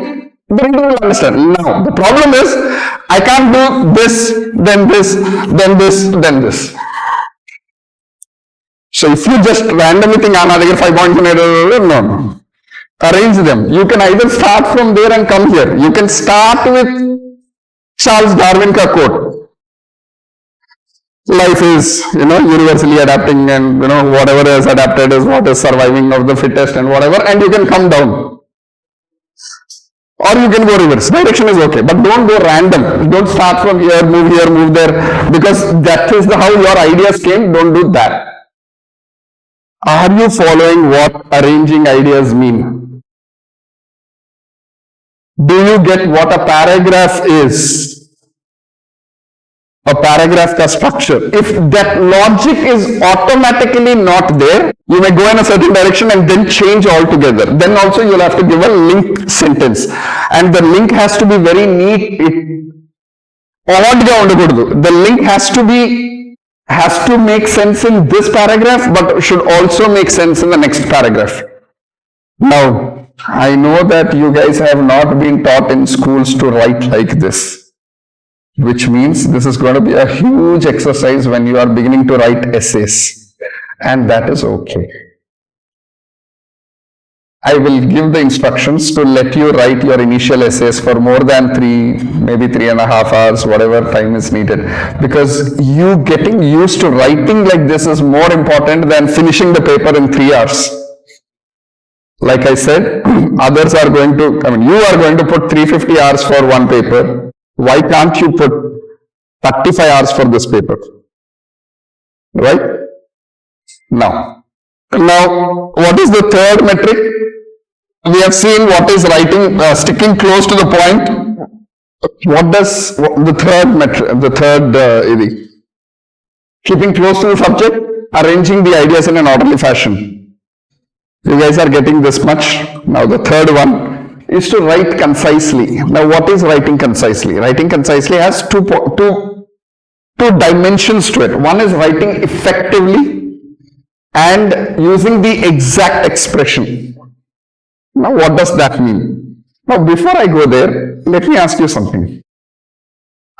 the reader will understand. Now, the problem is, I can't do this, then this, then this, then this. So if you just randomly think, 5 points, no. Arrange them. You can either start from there and come here. You can start with Charles Darwin ka quote. Life is, universally adapting, and, whatever is adapted is what is surviving of the fittest and whatever, and you can come down. Or you can go reverse. Direction is okay, but don't go random. Don't start from here, move there, because that is how your ideas came. Don't do that. Are you following what arranging ideas mean? Do you get what a paragraph is? a paragraph ka structure. If that logic is automatically not there, you may go in a certain direction and then change altogether. Then also you'll have to give a link sentence. And the link has to be very neat. The link has to make sense in this paragraph, but should also make sense in the next paragraph. Now, I know that you guys have not been taught in schools to write like this, which means this is going to be a huge exercise when you are beginning to write essays, and that is okay. I will give the instructions to let you write your initial essays for more than 3, maybe 3.5 hours, whatever time is needed, because you getting used to writing like this is more important than finishing the paper in 3 hours. Like I said, others are going to, you are going to put 350 hours for one paper. Why can't you put 35 hours for this paper? Right? Now, what is the third metric? We have seen what is writing, sticking close to the point. What does the third metric, keeping close to the subject, arranging the ideas in an orderly fashion. You guys are getting this much. Now the third one is to write concisely. Now what is writing concisely? Writing concisely has two dimensions to it. One is writing effectively and using the exact expression. Now what does that mean? Now before I go there, let me ask you something.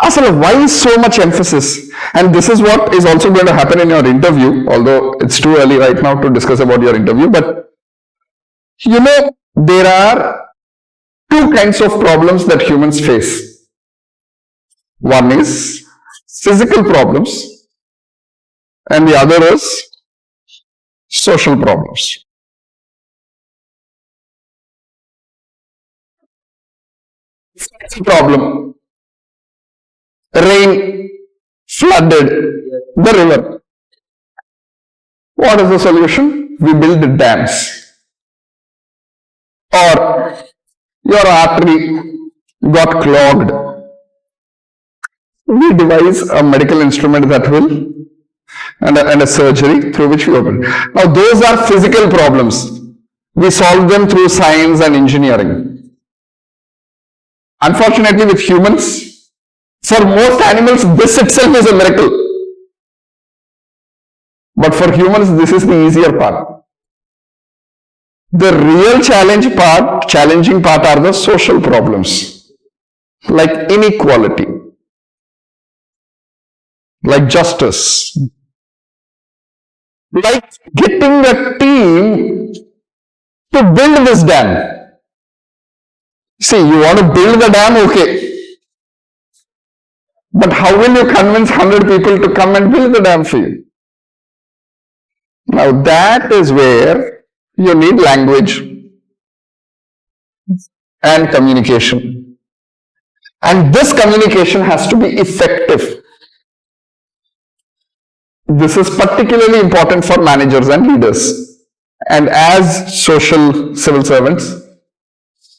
Asala, why is so much emphasis? And this is what is also going to happen in your interview, although it's too early right now to discuss about your interview, but there are two kinds of problems that humans face. One is physical problems and the other is social problems. Problem. Rain flooded the river. What is the solution? We build dams. Or your artery got clogged. We devise a medical instrument that will, and a surgery through which we open. Now those are physical problems. We solve them through science and engineering. Unfortunately, with humans, for most animals, this itself is a miracle. But for humans, this is the easier part. The real challenging part are the social problems, like inequality, like justice, like getting a team to build this dam. See, you want to build the dam, okay. But how will you convince 100 people to come and build the dam for you? Now that is where you need language and communication. And this communication has to be effective. This is particularly important for managers and leaders. And as social civil servants,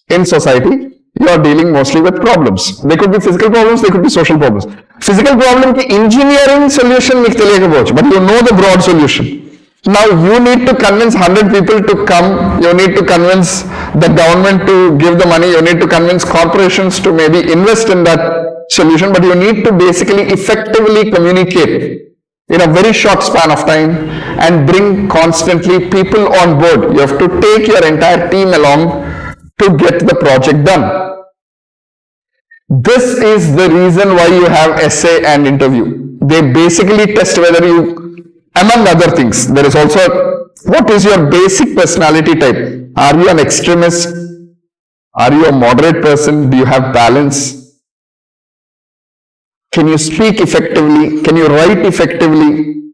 in society, you are dealing mostly with problems. They could be physical problems, they could be social problems. Physical problem ki engineering solution but you know the broad solution. Now you need to convince 100 people to come, you need to convince the government to give the money, you need to convince corporations to maybe invest in that solution, but you need to basically effectively communicate in a very short span of time and bring constantly people on board. You have to take your entire team along to get the project done. This is the reason why you have essay and interview. They basically test whether you, among other things, there is also what is your basic personality type. Are you an extremist? Are you a moderate person? Do you have balance? Can you speak effectively? Can you write effectively?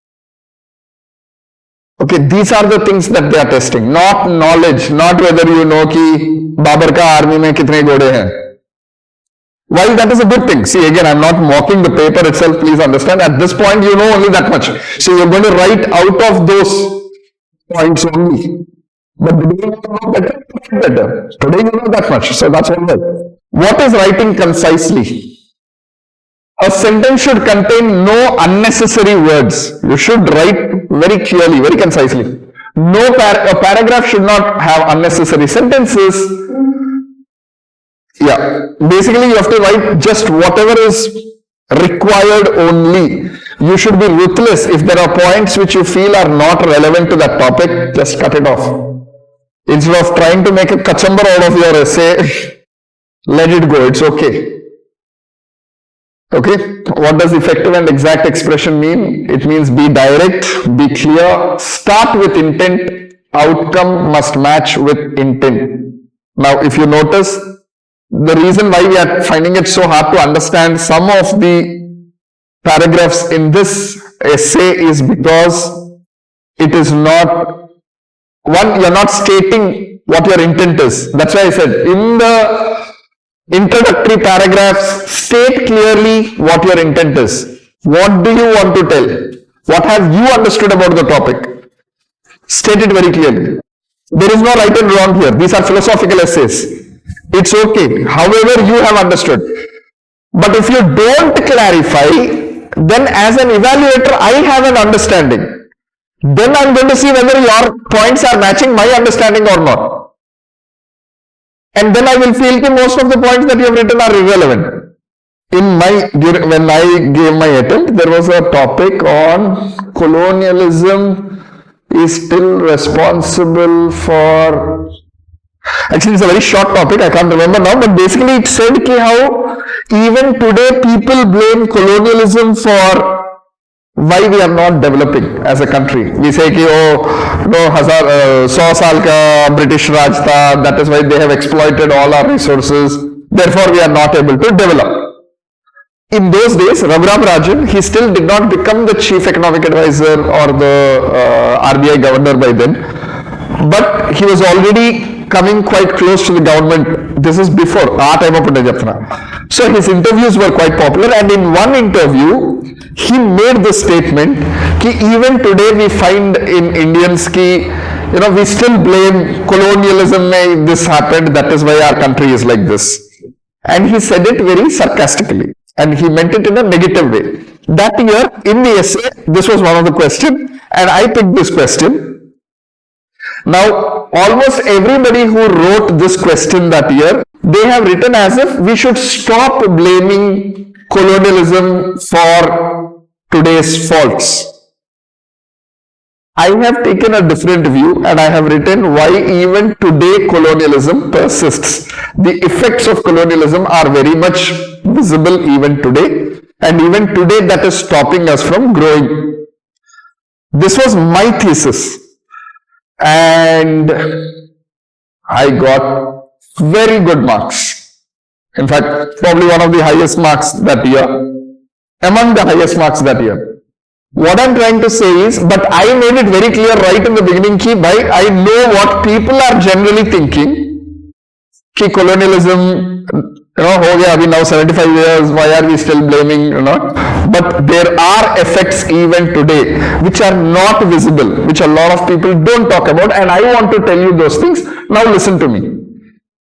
Okay, these are the things that they are testing, not knowledge, not whether you know ki Babar ka army mein kitne gode hain. While that is a good thing, see again, I am not mocking the paper itself, please understand. At this point, you know only that much. So you are going to write out of those points only. But today you know better. Today you know that much, so that's all right. What is writing concisely? A sentence should contain no unnecessary words. You should write very clearly, very concisely. A paragraph should not have unnecessary sentences. Yeah, basically you have to write just whatever is required only. You should be ruthless. If there are points which you feel are not relevant to that topic, just cut it off. Instead of trying to make a kachamba out of your essay, let it go. It's okay. Okay, what does effective and exact expression mean? It means be direct, be clear, start with intent, outcome must match with intent. Now, if you notice, the reason why we are finding it so hard to understand some of the paragraphs in this essay is because it is not, one, you're not stating what your intent is. That's why I said, in the introductory paragraphs, state clearly what your intent is. What do you want to tell? What have you understood about the topic? State it very clearly. There is no right and wrong here. These are philosophical essays. It's okay, however you have understood. But if you don't clarify, then as an evaluator, I have an understanding. Then I'm going to see whether your points are matching my understanding or not. And then I will feel that most of the points that you have written are irrelevant. When I gave my attempt, there was a topic on colonialism is still responsible for, actually it's a very short topic, I can't remember now, but basically it said how even today people blame colonialism for why we are not developing as a country. We say कि oh no 100 साल का British Raj था, that is why they have exploited all our resources, therefore we are not able to develop. In those days, Raghuram Rajan, he still did not become the chief economic advisor or the RBI governor by then, but he was already coming quite close to the government. This is before our time of Punajapna. So his interviews were quite popular, and in one interview he made the statement that even today we find in Indians that we still blame colonialism, this happened, that is why our country is like this. And he said it very sarcastically and he meant it in a negative way. That year in the essay, this was one of the questions and I picked this question. Now, almost everybody who wrote this question that year, they have written as if we should stop blaming colonialism for today's faults. I have taken a different view and I have written why even today colonialism persists. The effects of colonialism are very much visible even today, and even today that is stopping us from growing. This was my thesis and I got very good marks. In fact, probably one of the highest marks that year, among the highest marks that year. What I'm trying to say is, but I made it very clear right in the beginning that I know what people are generally thinking, that colonialism, ho gaya abhi now 75 years, why are we still blaming, but there are effects even today which are not visible, which a lot of people don't talk about, and I want to tell you those things. Now listen to me.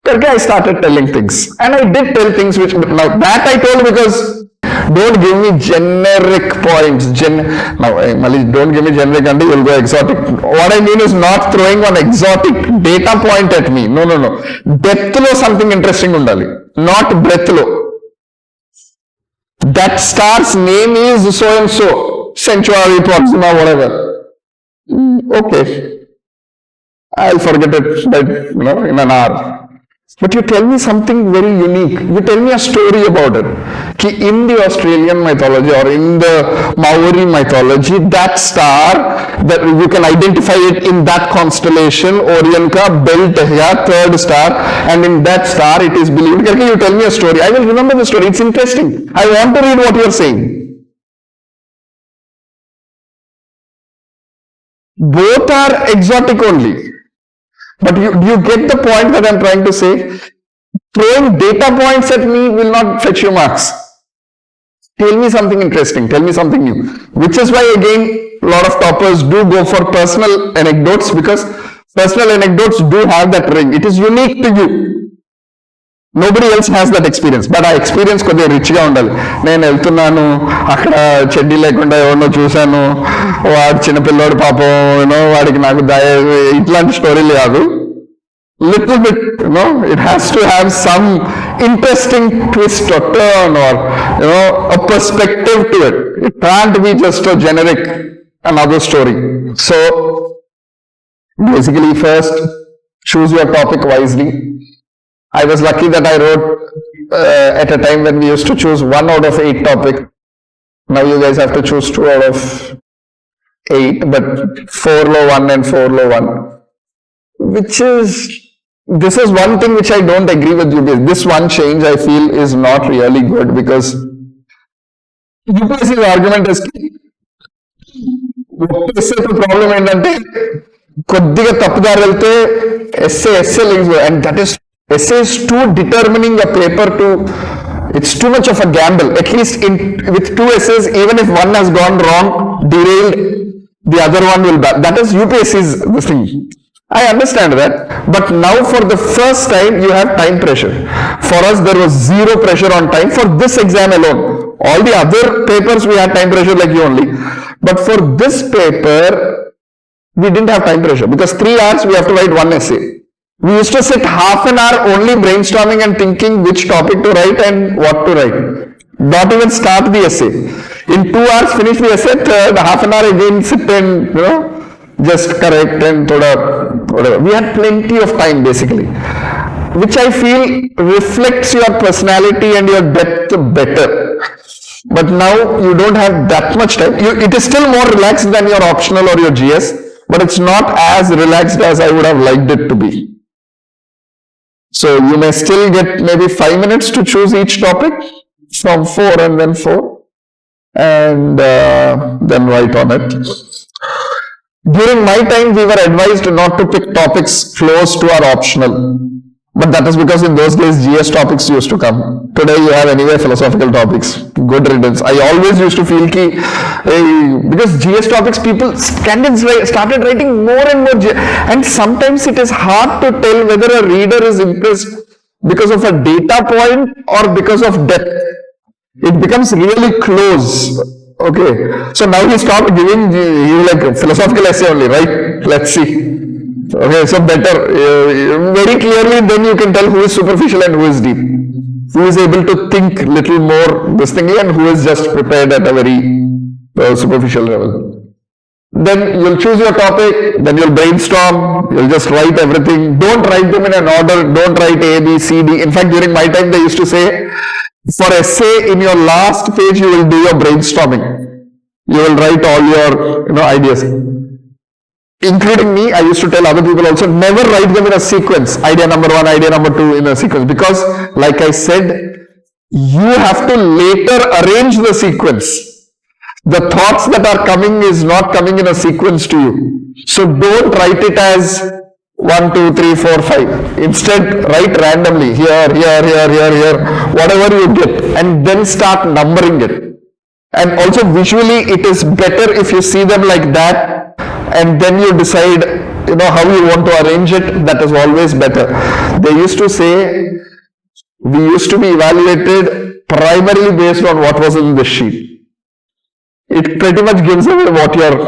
I started telling things, and I did tell things which, now that I told because don't give me generic points. Don't give me generic until you'll go exotic. What I mean is not throwing one exotic data point at me. No. Depth lo something interesting undali. Not breadth lo. That star's name is so and so. Sanctuary, Proxima, whatever. Okay. I'll forget it in an hour. But you tell me something very unique. You tell me a story about it. In the Australian mythology or in the Maori mythology, that star, that you can identify it in that constellation, Orion ka belt hai, third star, and in that star it is believed. You tell me a story. I will remember the story. It's interesting. I want to read what you are saying. Both are exotic only. But you get the point that I'm trying to say. Throwing data points at me will not fetch you marks. Tell me something interesting. Tell me something new. Which is why again, a lot of toppers do go for personal anecdotes, because personal anecdotes do have that ring. It is unique to you. Nobody else has that experience. But ఆ experience కొద్దిగా రిచ్గా ఉండాలి. నేను వెళ్తున్నాను, అక్కడ చెడ్డీ లేకుండా ఎవరినో చూశాను, వాడు చిన్నపిల్లోడు పాపం వాడికి నాకు ఇట్లాంటి స్టోరీలు కాదు. Little bit, it has to have some interesting twist or turn or, a perspective to it. It can't be just a generic another story. So, basically first, choose your topic wisely. I was lucky that I wrote at a time when we used to choose 1 out of 8 topics. Now you guys have to choose 2 out of 8, but 4 low 1 and 4 low 1. This is one thing which I don't agree with UPSC. This one change I feel is not really good because UPSC's argument is problem ఏంటంటే కొద్దిగా తప్పుదారి వెళ్తే essay links, and that is essay is too determining a paper to, it's too much of a gamble. At least with 2 essays, even if one has gone wrong, derailed, the other one will back. That is UPSC's the thing. I understand that, but now for the first time you have time pressure. For us there was zero pressure on time for this exam alone. All the other papers we had time pressure like you only, but for this paper we didn't have time pressure because 3 hours we have to write 1 essay. We used to sit half an hour only brainstorming and thinking which topic to write and what to write. Not even start the essay. In 2 hours finish the essay, half an hour again sit and just correct and whatever. We had plenty of time basically, which I feel reflects your personality and your depth better. But now you don't have that much time. It is still more relaxed than your optional or your GS, but it's not as relaxed as I would have liked it to be. So you may still get maybe 5 minutes to choose each topic from 4 and then 4 and then write on it. During my time, we were advised not to pick topics close to our optional. But that is because in those days, GS topics used to come. Today, you have anyway philosophical topics. Good riddance. I always used to feel because GS topics, candidates started writing more and more. And sometimes it is hard to tell whether a reader is impressed because of a data point or because of depth. It becomes really close. Okay, so now he stopped giving you like philosophical essay only, right? Let's see. Okay, so better, very clearly then you can tell who is superficial and who is deep, who is able to think little more this thing and who is just prepared at a very superficial level. Then you'll choose your topic, then you'll brainstorm, you'll just write everything. Don't write them in an order, don't write A, B, C, D. In fact, during my time they used to say, for essay in your last page you will do your brainstorming. You will write all your ideas. Including me, I used to tell other people also, never write them in a sequence. Idea number 1, idea number 2 in a sequence. Because like I said, you have to later arrange the sequence. The thoughts that are coming is not coming in a sequence to you. So don't write it as 1, 2, 3, 4, 5. Instead, write randomly, here, whatever you get, and then start numbering it. And also visually, it is better if you see them like that, and then you decide, how you want to arrange it. That is always better. They used to say, we used to be evaluated primarily based on what was in the sheet. It pretty much gives away what you are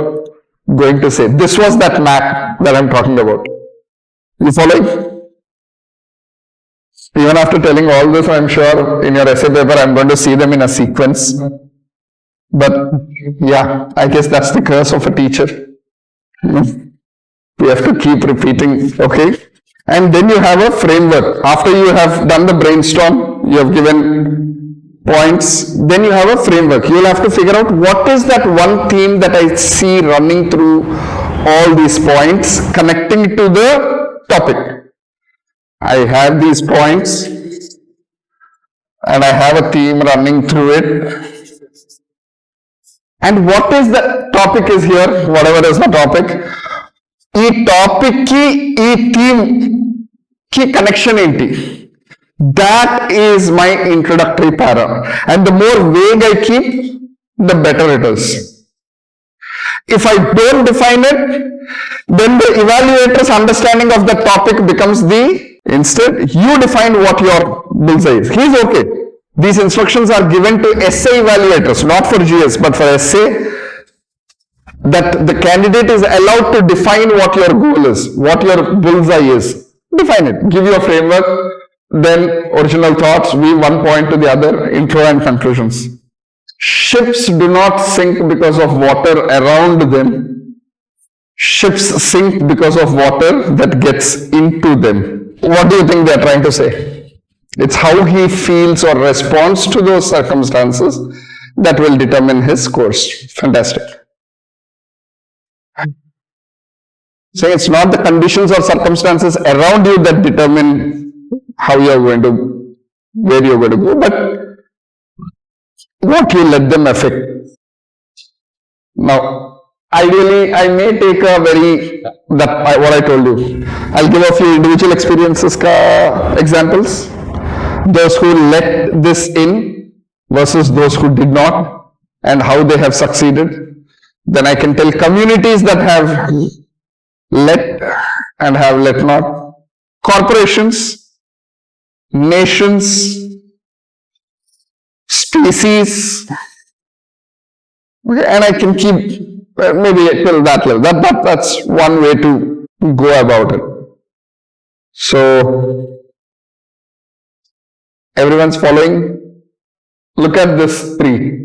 going to say. This was that map that I'm talking about. You following? Even after telling all this, I'm sure in your essay paper, I'm going to see them in a sequence. But yeah, I guess that's the curse of a teacher. We have to keep repeating, okay? And then you have a framework. After you have done the brainstorm, you have given points, then you have a framework. You will have to figure out what is that one theme that I see running through all these points, connecting to the topic. I have these points and I have a theme running through it. And what is the topic is here, whatever is the topic. ఈ topic కి ఈ theme కి connection ఏంటి? That is my introductory para. And the more vague I keep, the better it is. If I don't define it, then the evaluator's understanding of the topic becomes instead, you define what your bullseyes. He is okay. These instructions are given to essay evaluators, not for GS, but for essay, that the candidate is allowed to define what your goal is, what your bullseye is. Define it. Give you a framework, then original thoughts, weave one point to the other, intro and conclusions. Ships do not sink because of water around them. Ships sink because of water that gets into them. What do you think they are trying to say? It's how he feels or responds to those circumstances that will determine his course. Fantastic. So it's not the conditions or circumstances around you that determine how you're going to, where you're going to go, but what you let them affect. Now, ideally, I may take a what I told you. I'll give a few individual experiences examples. Those who let this in versus those who did not, and how they have succeeded. Then I can tell communities that have let and have let not. Corporations, nations, species, okay, and I can keep maybe till that level. That's one way to go about it. So everyone's following? Look at this 3.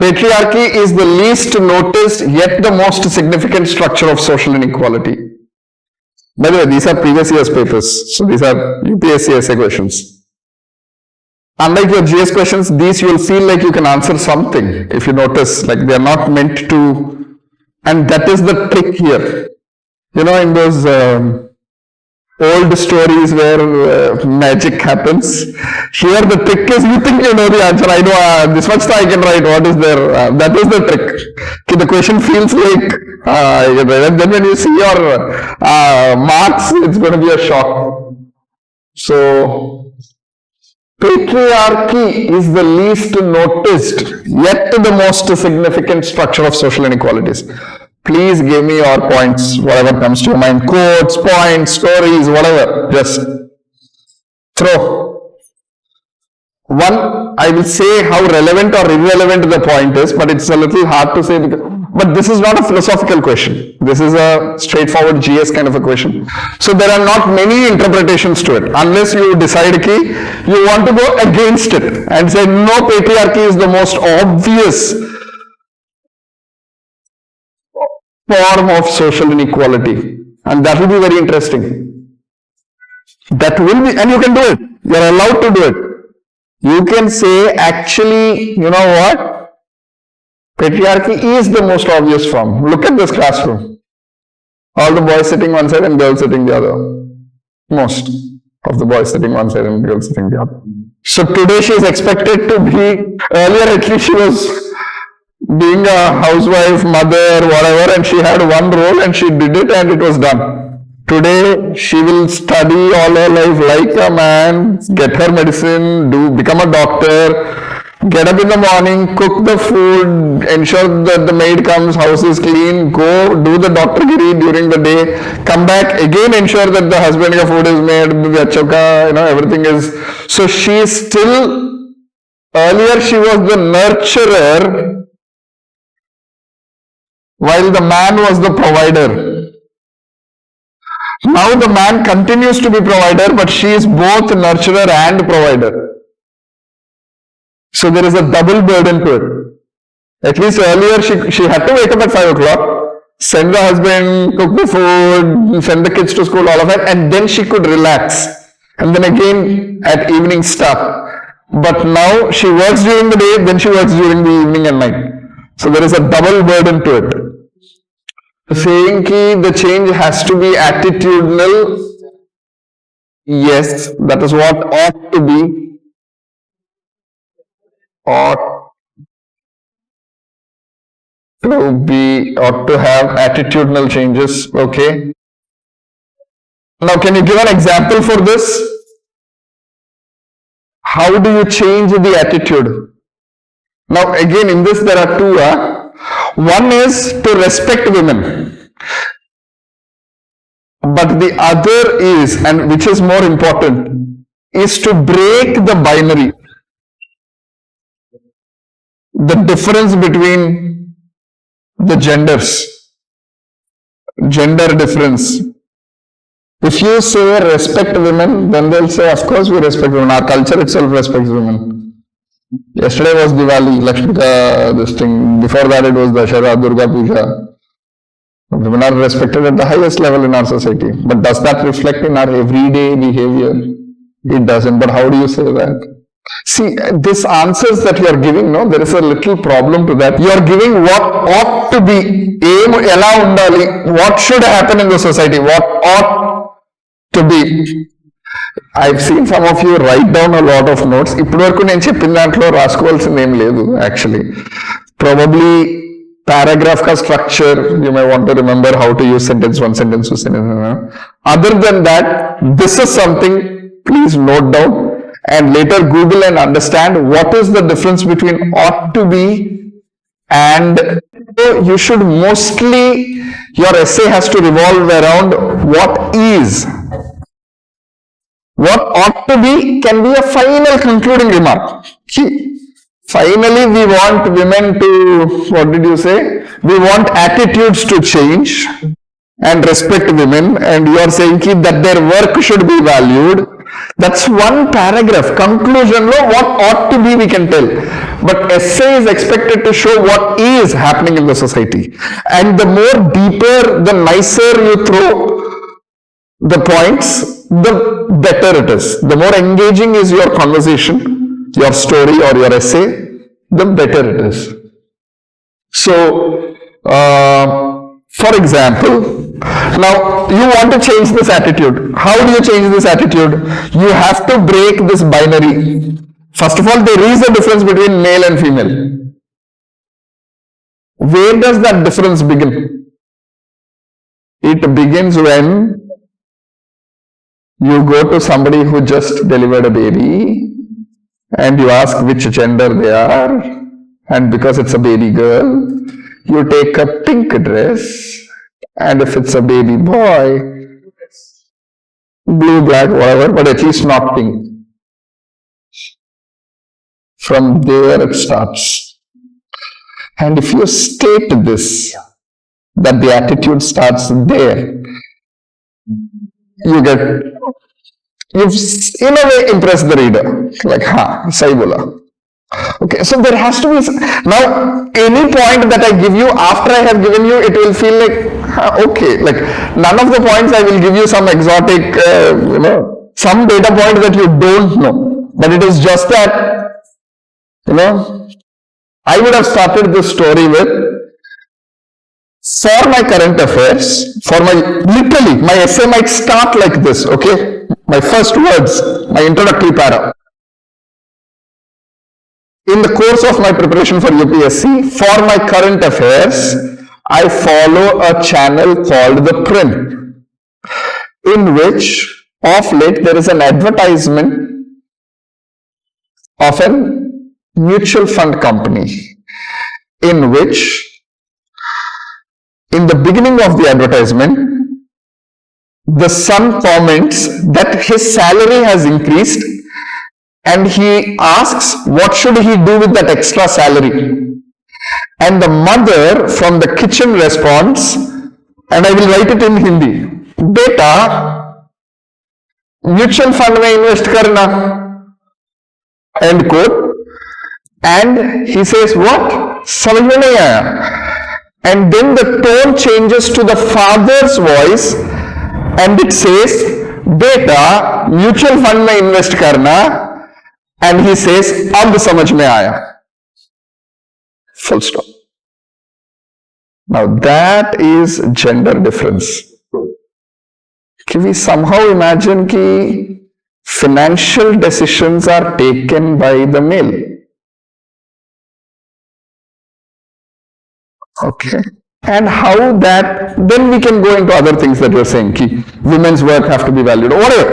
Patriarchy is the least noticed yet the most significant structure of social inequality. By the way, these are previous year's papers. So these are UPSC essay questions. Unlike your GS questions, these you will feel like you can answer something if you notice, like they are not meant to, and that is the trick here. You know, in those old stories where magic happens, here the trick is you think you know the answer. I know this much I can write, what is there? That is the trick. The question feels like, then when you see your marks, it's going to be a shock. So, patriarchy is the least noticed, yet the most significant structure of social inequalities. Please give me your points, whatever comes to your mind, quotes, points, stories, whatever, just throw. One, I will say how relevant or irrelevant the point is, but it's a little hard to say, but this is not a philosophical question. This is a straightforward GS kind of a question. So there are not many interpretations to it, unless you decide you want to go against it and say no, patriarchy is the most obvious form of social inequality, and that will be very interesting. That will be, and you can do it. You are allowed to do it. You can say, actually, you know what? Patriarchy is the most obvious form. Look at this classroom. All the boys sitting one side and girls sitting the other. Most of the boys sitting one side and girls sitting the other. So today she is expected to be, earlier at least she was being a housewife, mother, whatever, and she had one role and she did it and it was done. Today she will study all her life like a man, get her medicine, become a doctor, get up in the morning, cook the food, ensure that the maid comes, house is clean, go do the doctorgiri during the day, come back, again ensure that the husband ka food is made, everything is. So she is still, earlier she was the nurturer, while the man was the provider. Now the man continues to be provider, but she is both nurturer and provider. So there is a double burden to it. At least earlier she had to wake up at 5 o'clock, send the husband, cook the food, send the kids to school, all of that, and then she could relax. And then again at evening stuff. But now she works during the day, then she works during the evening and night. So there is a double burden to it. Saying that the change has to be attitudinal, yes, that is what ought to be. Ought to have attitudinal changes, okay. Now can you give an example for this? How do you change the attitude? Now again in this there are two. One is to respect women, but the other is, and which is more important, is to break the binary, the difference between the gender difference. If you say respect women, then they'll say, of course we respect women. Our culture itself respects women. Yesterday was Diwali, Lakshmika, this thing. Before that it was Dashara, Durga Puja. Women are respected at the highest level in our society. But does that reflect in our everyday behavior? It doesn't. But how do you say that? See, these answers that you are giving, no, there is a little problem to that. You are giving what ought to be, what should happen in the society, what ought to be. I've seen some of you write down a lot of notes. ఇప్పటివరకు నేను చెప్పిన దాంట్లో రాసుకోవాల్సింది ఏం లేదు actually. Probably paragraph ka structure, you may want to remember how to use sentence 1, sentence 2, sentence 1. Other than that, this is something please note down and later Google and understand what is the difference between ought to be and you should mostly, your essay has to revolve around what is. What ought to be can be a final concluding remark. Finally, we want women to, what did you say? We want attitudes to change and respect women, and you are saying that their work should be valued. That's one paragraph. Conclusion, no, what ought to be we can tell. But essay is expected to show what is happening in the society. And the more deeper, the nicer you throw the points, the better it is. The more engaging is your conversation, your story or your essay, the better it is. So, for example, now you want to change this attitude. How do you change this attitude? You have to break this binary. First of all, there is a difference between male and female. Where does that difference begin? It begins when you go to somebody who just delivered a baby and you ask which gender they are, and because it's a baby girl, you take a pink dress, and if it's a baby boy, blue, black, whatever, but at least not pink. From there it starts. And if you state this, that the attitude starts there, you've in a way impressed the reader. Like, sahi bola. Okay, so there has to be, now any point that I give you after I have given you, it will feel like, okay, like none of the points I will give you some exotic, some data point that you don't know. But it is just that, I would have started this story with, for my current affairs, literally, my essay might start like this, okay? My first words, my introductory para. In the course of my preparation for UPSC, for my current affairs, I follow a channel called The Print, in which, of late, there is an advertisement of a mutual fund company, in which, in the beginning of the advertisement, the son comments that his salary has increased and he asks what should he do with that extra salary. And the mother from the kitchen responds, and I will write it in Hindi, "Beta, mutual fund mein invest karna." End quote. And he says, what? Samajh mein nahi aaya. And then the tone changes to the father's voice and it says, "Beta, mutual fund mein invest karna." And he says, "Ab samajh mein aaya." Full stop. Now that is gender difference. Can we somehow imagine that financial decisions are taken by the male? Okay. And how that, then we can go into other things that you're saying, women's work have to be valued, or whatever.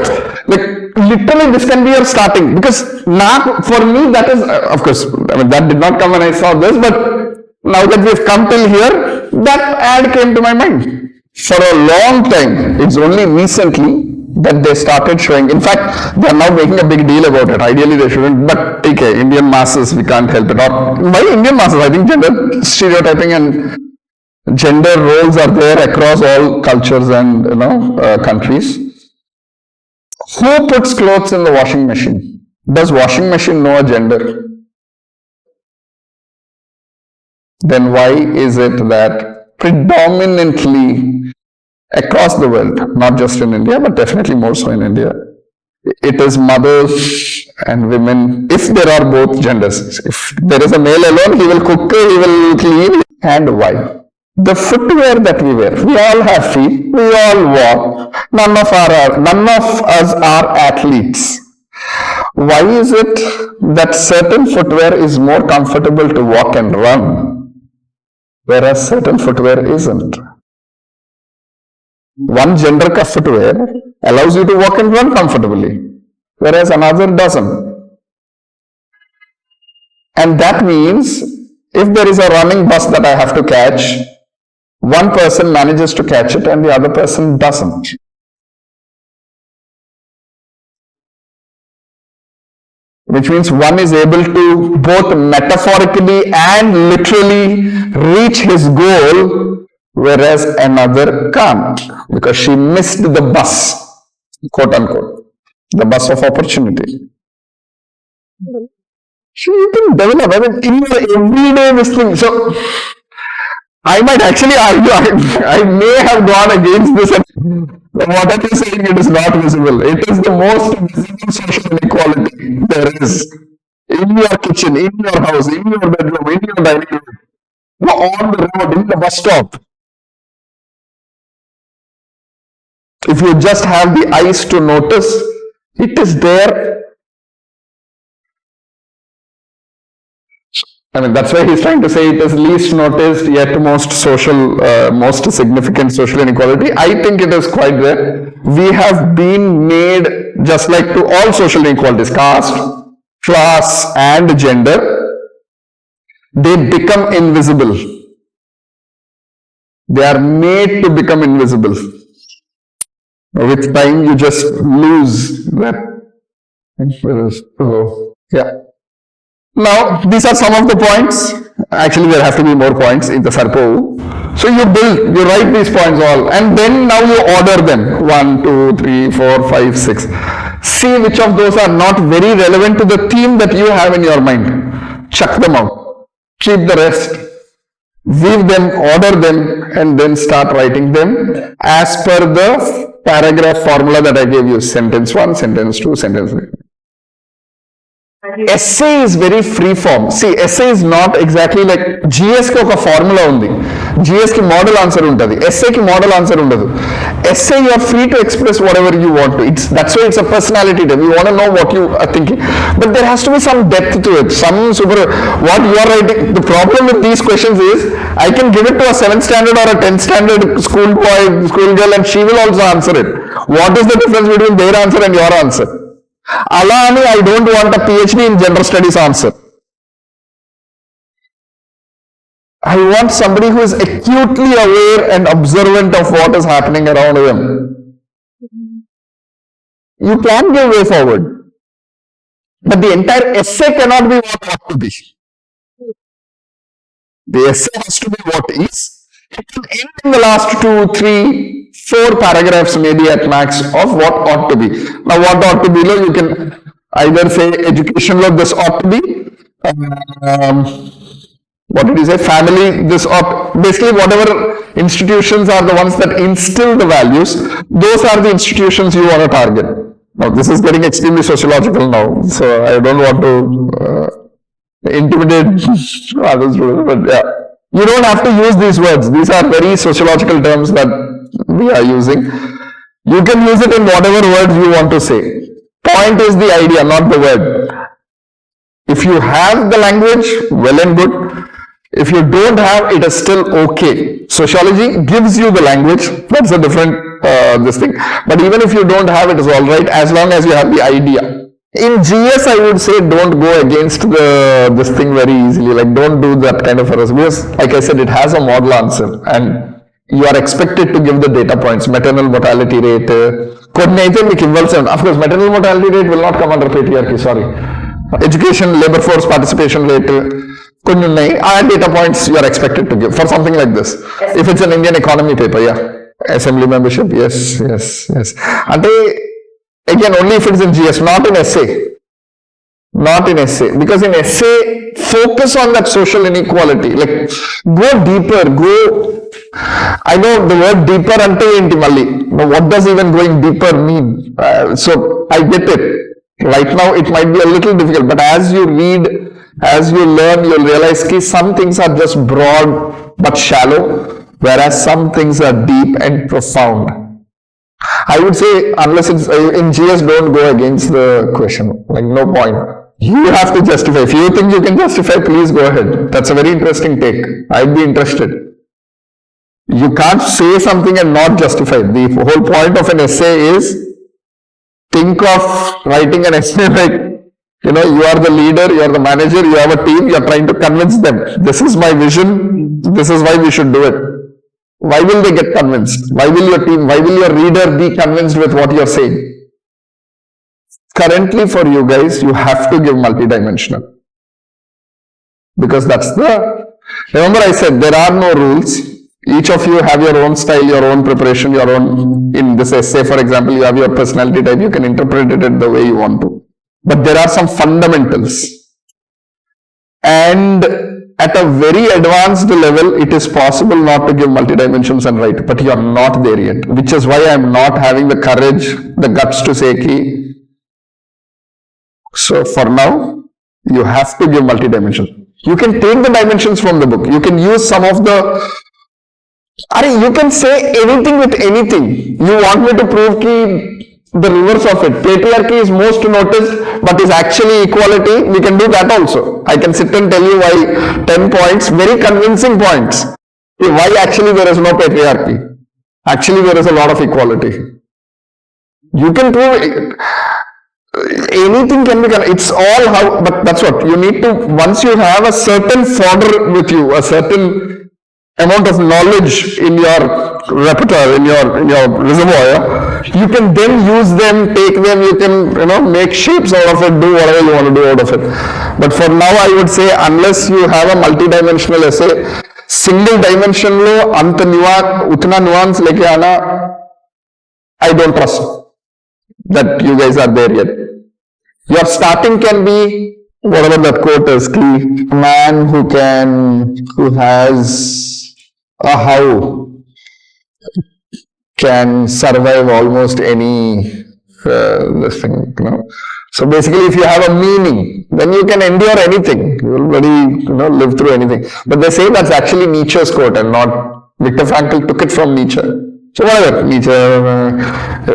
Like, literally, this can be your starting, because now, for me, that is, of course, that did not come when I saw this, but now that we've come till here, that ad came to my mind. For a long time, it's only recently that they started showing. In fact, they are now making a big deal about it. Ideally, they shouldn't, but okay, Indian masses, we can't help it. Or by Indian masses, I think gender stereotyping and gender roles are there across all cultures and countries. Who puts clothes in the washing machine? Does washing machine know a gender? Then why is it that predominantly across the world, not just in India, but definitely more so in India, it is mothers and women, if there are both genders. If there is a male alone, he will cook, he will clean. And why? The footwear that we wear, we all have feet, we all walk, none of us are athletes. Why is it that certain footwear is more comfortable to walk and run, whereas certain footwear isn't? One gender ka footwear allows you to walk and run comfortably, whereas another doesn't. And that means if there is a running bus that I have to catch, one person manages to catch it and the other person doesn't. Which means one is able to both metaphorically and literally reach his goal, whereas another can't, because she missed the bus, quote unquote, the bus of opportunity. She can develop in your everyday listening. So I might actually argue, I may have gone against this. What I am saying, it is not visible. It is the most visible social inequality there is. In your kitchen, in your house, in your bedroom, in your dining room, on the road, in the bus stop. If you just have the eyes to notice, it is there. I mean, that's why he's trying to say it is least noticed yet most significant social inequality. I think it is quite there. We have been made, just like to all social inequalities, caste, class and gender, they become invisible. They are made to become invisible. With time you just lose that. Yeah. Now, these are some of the points. Actually, there have to be more points in the Sarpo. So you write these points all, and then now you order them. 1, 2, 3, 4, 5, 6. See which of those are not very relevant to the theme that you have in your mind. Chuck them out. Keep the rest. Weave them, order them, and then start writing them as per the paragraph formula that I gave you. Sentence 1, sentence 2, sentence 3. Essay is very free form. See, essay is not exactly like GS ki oka formula undi. GS ki model answer untadi. Essay ki model answer undadu. Essay you are free to express whatever you want to. That's why it's a personality test. We want to know what you are thinking. But there has to be some depth to it. What you are writing. The problem with these questions is, I can give it to a 7th standard or a 10th standard school boy, school girl, and she will also answer it. What is the difference between their answer and your answer? Alani, I don't want a PhD in gender studies answer. I want somebody who is acutely aware and observant of what is happening around him. You can give way forward, but the entire essay cannot be what ought to be. The essay has to be what is. It can end in the last 2, 3, 4 paragraphs maybe at max of what ought to be. Now what ought to be, you can either say education law, this ought to be, what did you say, family, this ought, basically whatever institutions are the ones that instill the values, those are the institutions you want to target. Now this is getting extremely sociological now, so I don't want to intimidate other students, but yeah. You don't have to use these words. These are very sociological terms that we are using. You can use it in whatever words you want to say. Point is the idea, not the word. If you have the language, well and good. If you don't have, it is still okay. Sociology gives you the language. That's a different this thing. But even if you don't have, it is all right as long as you have the idea. In GS, I would say don't go against this thing very easily. Like, don't do that kind of errors, because, like I said, it has a model answer and you are expected to give the data points, maternal mortality rate, కొన్ని అయితే మీకు ఇవ్వాల్సి ఉంటుంది. Of course, maternal mortality rate will not come under patriarchy, sorry. Education, labor force participation rate, కొన్ని ఉన్నాయి. ఆ data points you are expected to give for something like this. If it's an Indian economy paper, yeah. Assembly membership, yes. అంటే again, only if it's in GS, not in essay. Not in essay, because in essay, focus on that social inequality. Like, go deeper, I know the word deeper ante enti malli. What does even going deeper mean? So, I get it. Right now, it might be a little difficult, but as you read, as you learn, you'll realize that some things are just broad but shallow, whereas some things are deep and profound. I would say, unless it's in GS, don't go against the question. Like, no point. You have to justify. If you think you can justify, please go ahead. That's a very interesting take. I'd be interested. You can't say something and not justify. The whole point of an essay is, think of writing an essay like, you are the leader, you are the manager, you have a team, you are trying to convince them. This is my vision. This is why we should do it. Why will they get convinced? Why will your team, why will your reader be convinced with what you are saying? Currently for you guys, you have to give multidimensional. Because remember I said, there are no rules. Each of you have your own style, your own preparation, your own, in this essay, for example, you have your personality type, you can interpret it the way you want to. But there are some fundamentals. And at a very advanced level, it is possible not to give multidimensions and write, but you are not there yet, which is why I am not having the courage, the guts to say, so for now, you have to give multidimensions. You can take the dimensions from the book. You can use some of the, you can say anything with anything. You want me to prove the reverse of it. Patriarchy is most noticed, but is actually equality. We can do that also. I can sit and tell you why 10 points, very convincing points. Why actually there is no patriarchy. Actually there is a lot of equality. You can prove it. Anything can be done. It's all how, but that's what you need to, once you have a certain fodder with you, a certain amount of knowledge in your repertoire, in your reservoir, you can then use them, take them, you can, make shapes out of it, do whatever you want to do out of it. But for now, I would say, unless you have a multi-dimensional essay, single dimension lo anta utna nuance leke aana, I don't trust that you guys are there yet. Your starting can be whatever that quote is, a man who has a how can survive almost any this thing, So basically, if you have a meaning, then you can endure anything. You will very, live through anything. But they say that's actually Nietzsche's quote and not Viktor Frankl took it from Nietzsche. So whatever, Nietzsche,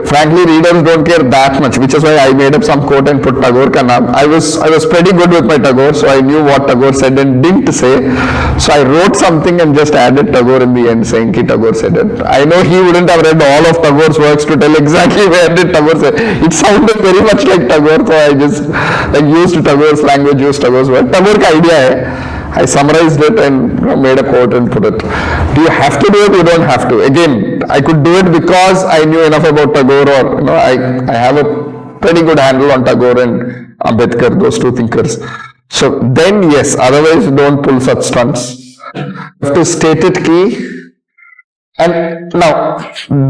frankly, readers don't care that much, which is why I made up some quote and put Tagore ka naam. I was pretty good with my Tagore, so I knew what Tagore said and didn't say. So I wrote something and just added Tagore in the end, saying ki Tagore said it. I know he wouldn't have read all of Tagore's works to tell exactly where did Tagore say. It sounded very much like Tagore, so I just used Tagore's language, used Tagore's word. Tagore ka idea hai. I summarized it and made a quote and put it. Do you have to do it? You don't have to. Again, I could do it because I knew enough about Tagore, or I have a pretty good handle on Tagore and Ambedkar, those two thinkers. So then yes, otherwise don't pull such stunts. You have to state it key. And now,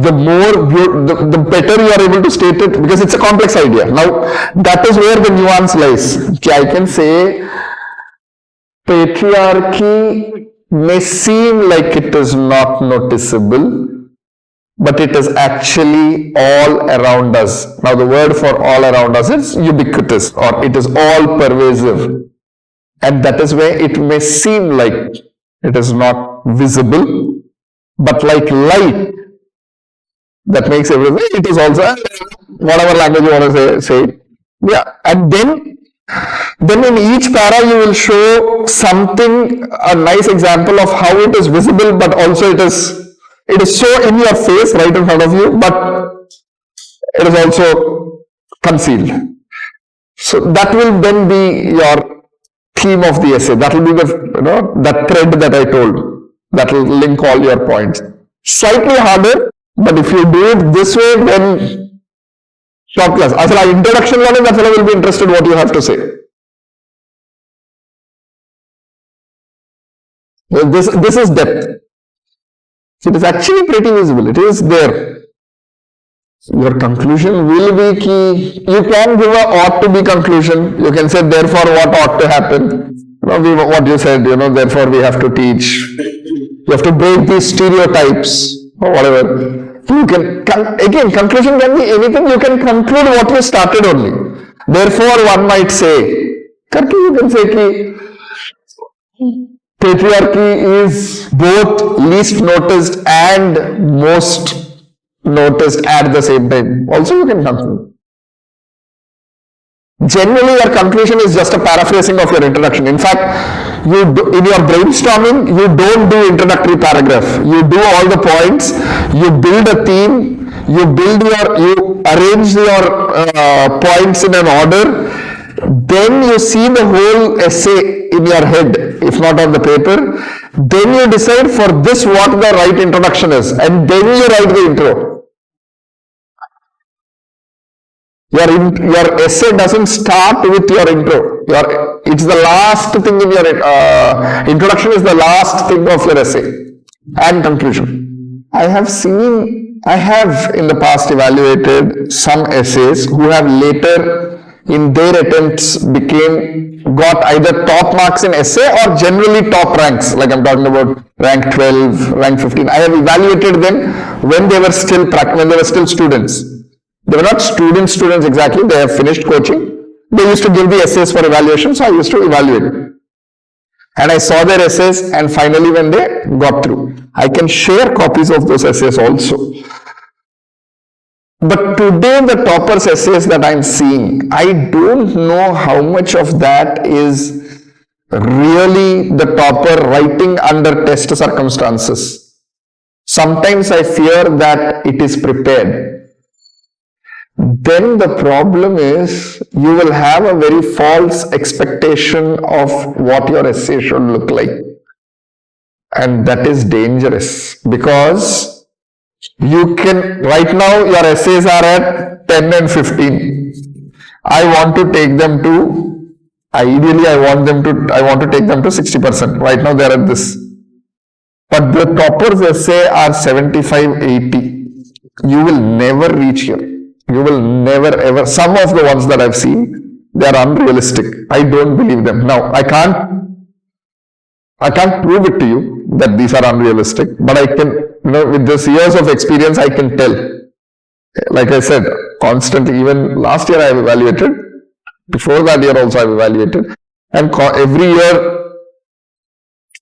the better you are able to state it, because it's a complex idea. Now, that is where the nuance lies. I can say, patriarchy may seem like it is not noticeable, but it is actually all around us. Now, the word for all around us is ubiquitous, or it is all pervasive. And that is where it may seem like it is not visible, but like light that makes everything, it is also, whatever language you want to say. Yeah, and then in each para you will show something, a nice example of how it is visible, but also it is so in your face, right in front of you, but it is also concealed. So that will then be your theme of the essay. That will be the, that thread that I told. That will link all your points. Slightly harder, but if you do it this way, then Top class. Asala introduction lo that fellow will be interested what you have to say. This is depth. It is actually pretty visible. It is there. Your conclusion will be key. You can give a ought to be conclusion. You can say therefore what ought to happen. What you said, therefore we have to teach. You have to break these stereotypes or whatever. You can, again, conclusion can be anything. You can conclude what you started only. Therefore one might say, you can say ki patriarchy is both least noticed and most noticed at the same time. Also you can conclude. Generally your conclusion is just a paraphrasing of your introduction. In fact, in your brainstorming, you don't do introductory paragraph. You do all the points, you build a theme, you arrange your points in an order, then you see the whole essay in your head, if not on the paper, then you decide for this what the right introduction is, and then you write the intro. Your essay doesn't start with your intro. It's the last thing in your introduction is the last thing of your essay and conclusion. I have in the past evaluated some essays who have later in their attempts got either top marks in essay or generally top ranks. Like I'm talking about rank 12, rank 15. I have evaluated them when they were still students. They were not students exactly. They have finished coaching. They used to give the essays for evaluation, so I used to evaluate. And I saw their essays, and finally when they got through, I can share copies of those essays also. But today the toppers' essays that I'm seeing, I don't know how much of that is really the topper writing under test circumstances. Sometimes I fear that it is prepared. Then the problem is you will have a very false expectation of what your essay should look like. And that is dangerous because right now your essays are at 10 and 15. I want to take them to, ideally I want to take them to 60%. Right now they are at this. But the toppers essay are 75, 80. You will never reach here. You will never ever, some of the ones that I've seen, they are unrealistic. I don't believe them. Now, I can't prove it to you that these are unrealistic, but I can, with this years of experience, I can tell. Like I said, constantly, even last year I have evaluated, before that year also I have evaluated, and every year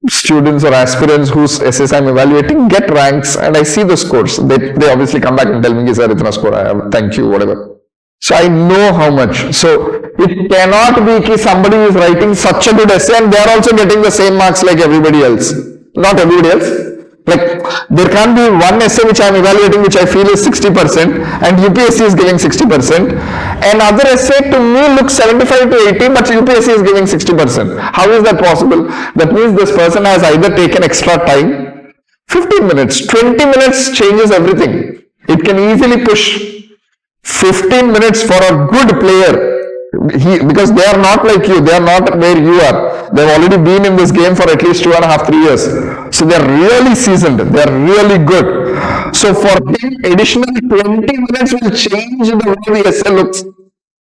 students or aspirants whose essays I'm evaluating get ranks and I see the scores. They obviously come back and tell me, sir, itna score I have, thank you, whatever. So I know how much. So it cannot be that somebody is writing such a good essay and they are also getting the same marks like everybody else. Not everybody else. Like there can't be one essay which I'm evaluating which I feel is 60% and UPSC is giving 60%. Another essay to me looks 75 to 80 but UPSC is giving 60%. How is that possible? That means this person has either taken extra time, 15 minutes, 20 minutes changes everything. It can easily push 15 minutes for a good player. Because they are not like you, they are not where you are. They have already been in this game for at least 2.5, 3 years. So they are really seasoned, they are really good. So for him, additional 20 minutes will change the way the essay looks.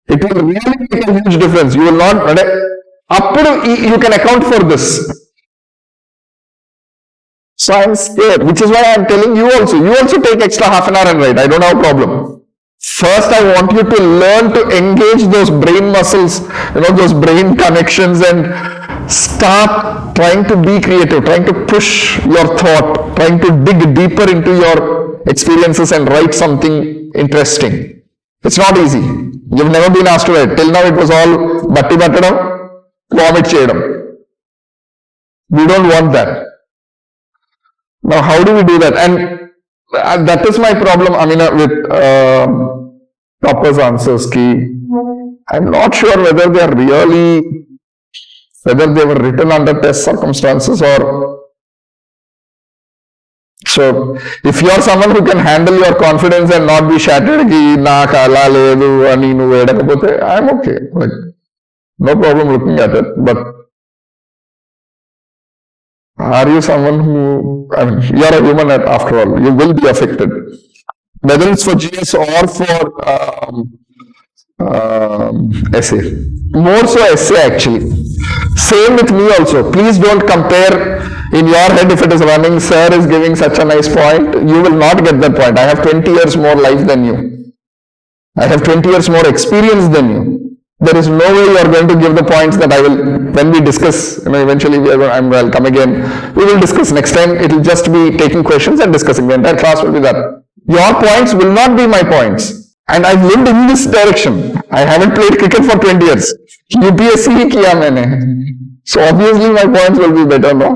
It will really make a huge difference. You will not, you can account for this. So I am scared, which is why I am telling you also. You also take extra half an hour and write. I don't have a problem. First, I want you to learn to engage those brain muscles, those brain connections and start trying to be creative, trying to push your thought, trying to dig deeper into your experiences and write something interesting. It's not easy. You've never been asked to write. Till now, it was all batti battadam, vomit cheyadam. We don't want that. Now, how do we do that? And that is my problem, with toppers answers key. I'm not sure whether they were written under test circumstances or So if you are someone who can handle your confidence and not be shattered ki నాకు అలా లేదు అని నువ్వు వేడకపోతే I'm okay, like no problem looking at it. But are you someone who, I mean, you are a human after all, you will be affected, whether it's for GS or for essay. More so essay actually. Same with me also. Please don't compare in your head if it is running, sir is giving such a nice point. You will not get that point. I have 20 years more life than you. I have 20 years more experience than you. There is no way you are going to give the points that I will, when we discuss, eventually I'll come again. We will discuss next time. It will just be taking questions and discussing. The entire class will be that. Your points will not be my points. And I've lived in this direction. I haven't played cricket for 20 years. UPSC ही किया मैंने. So obviously my points will be better, no?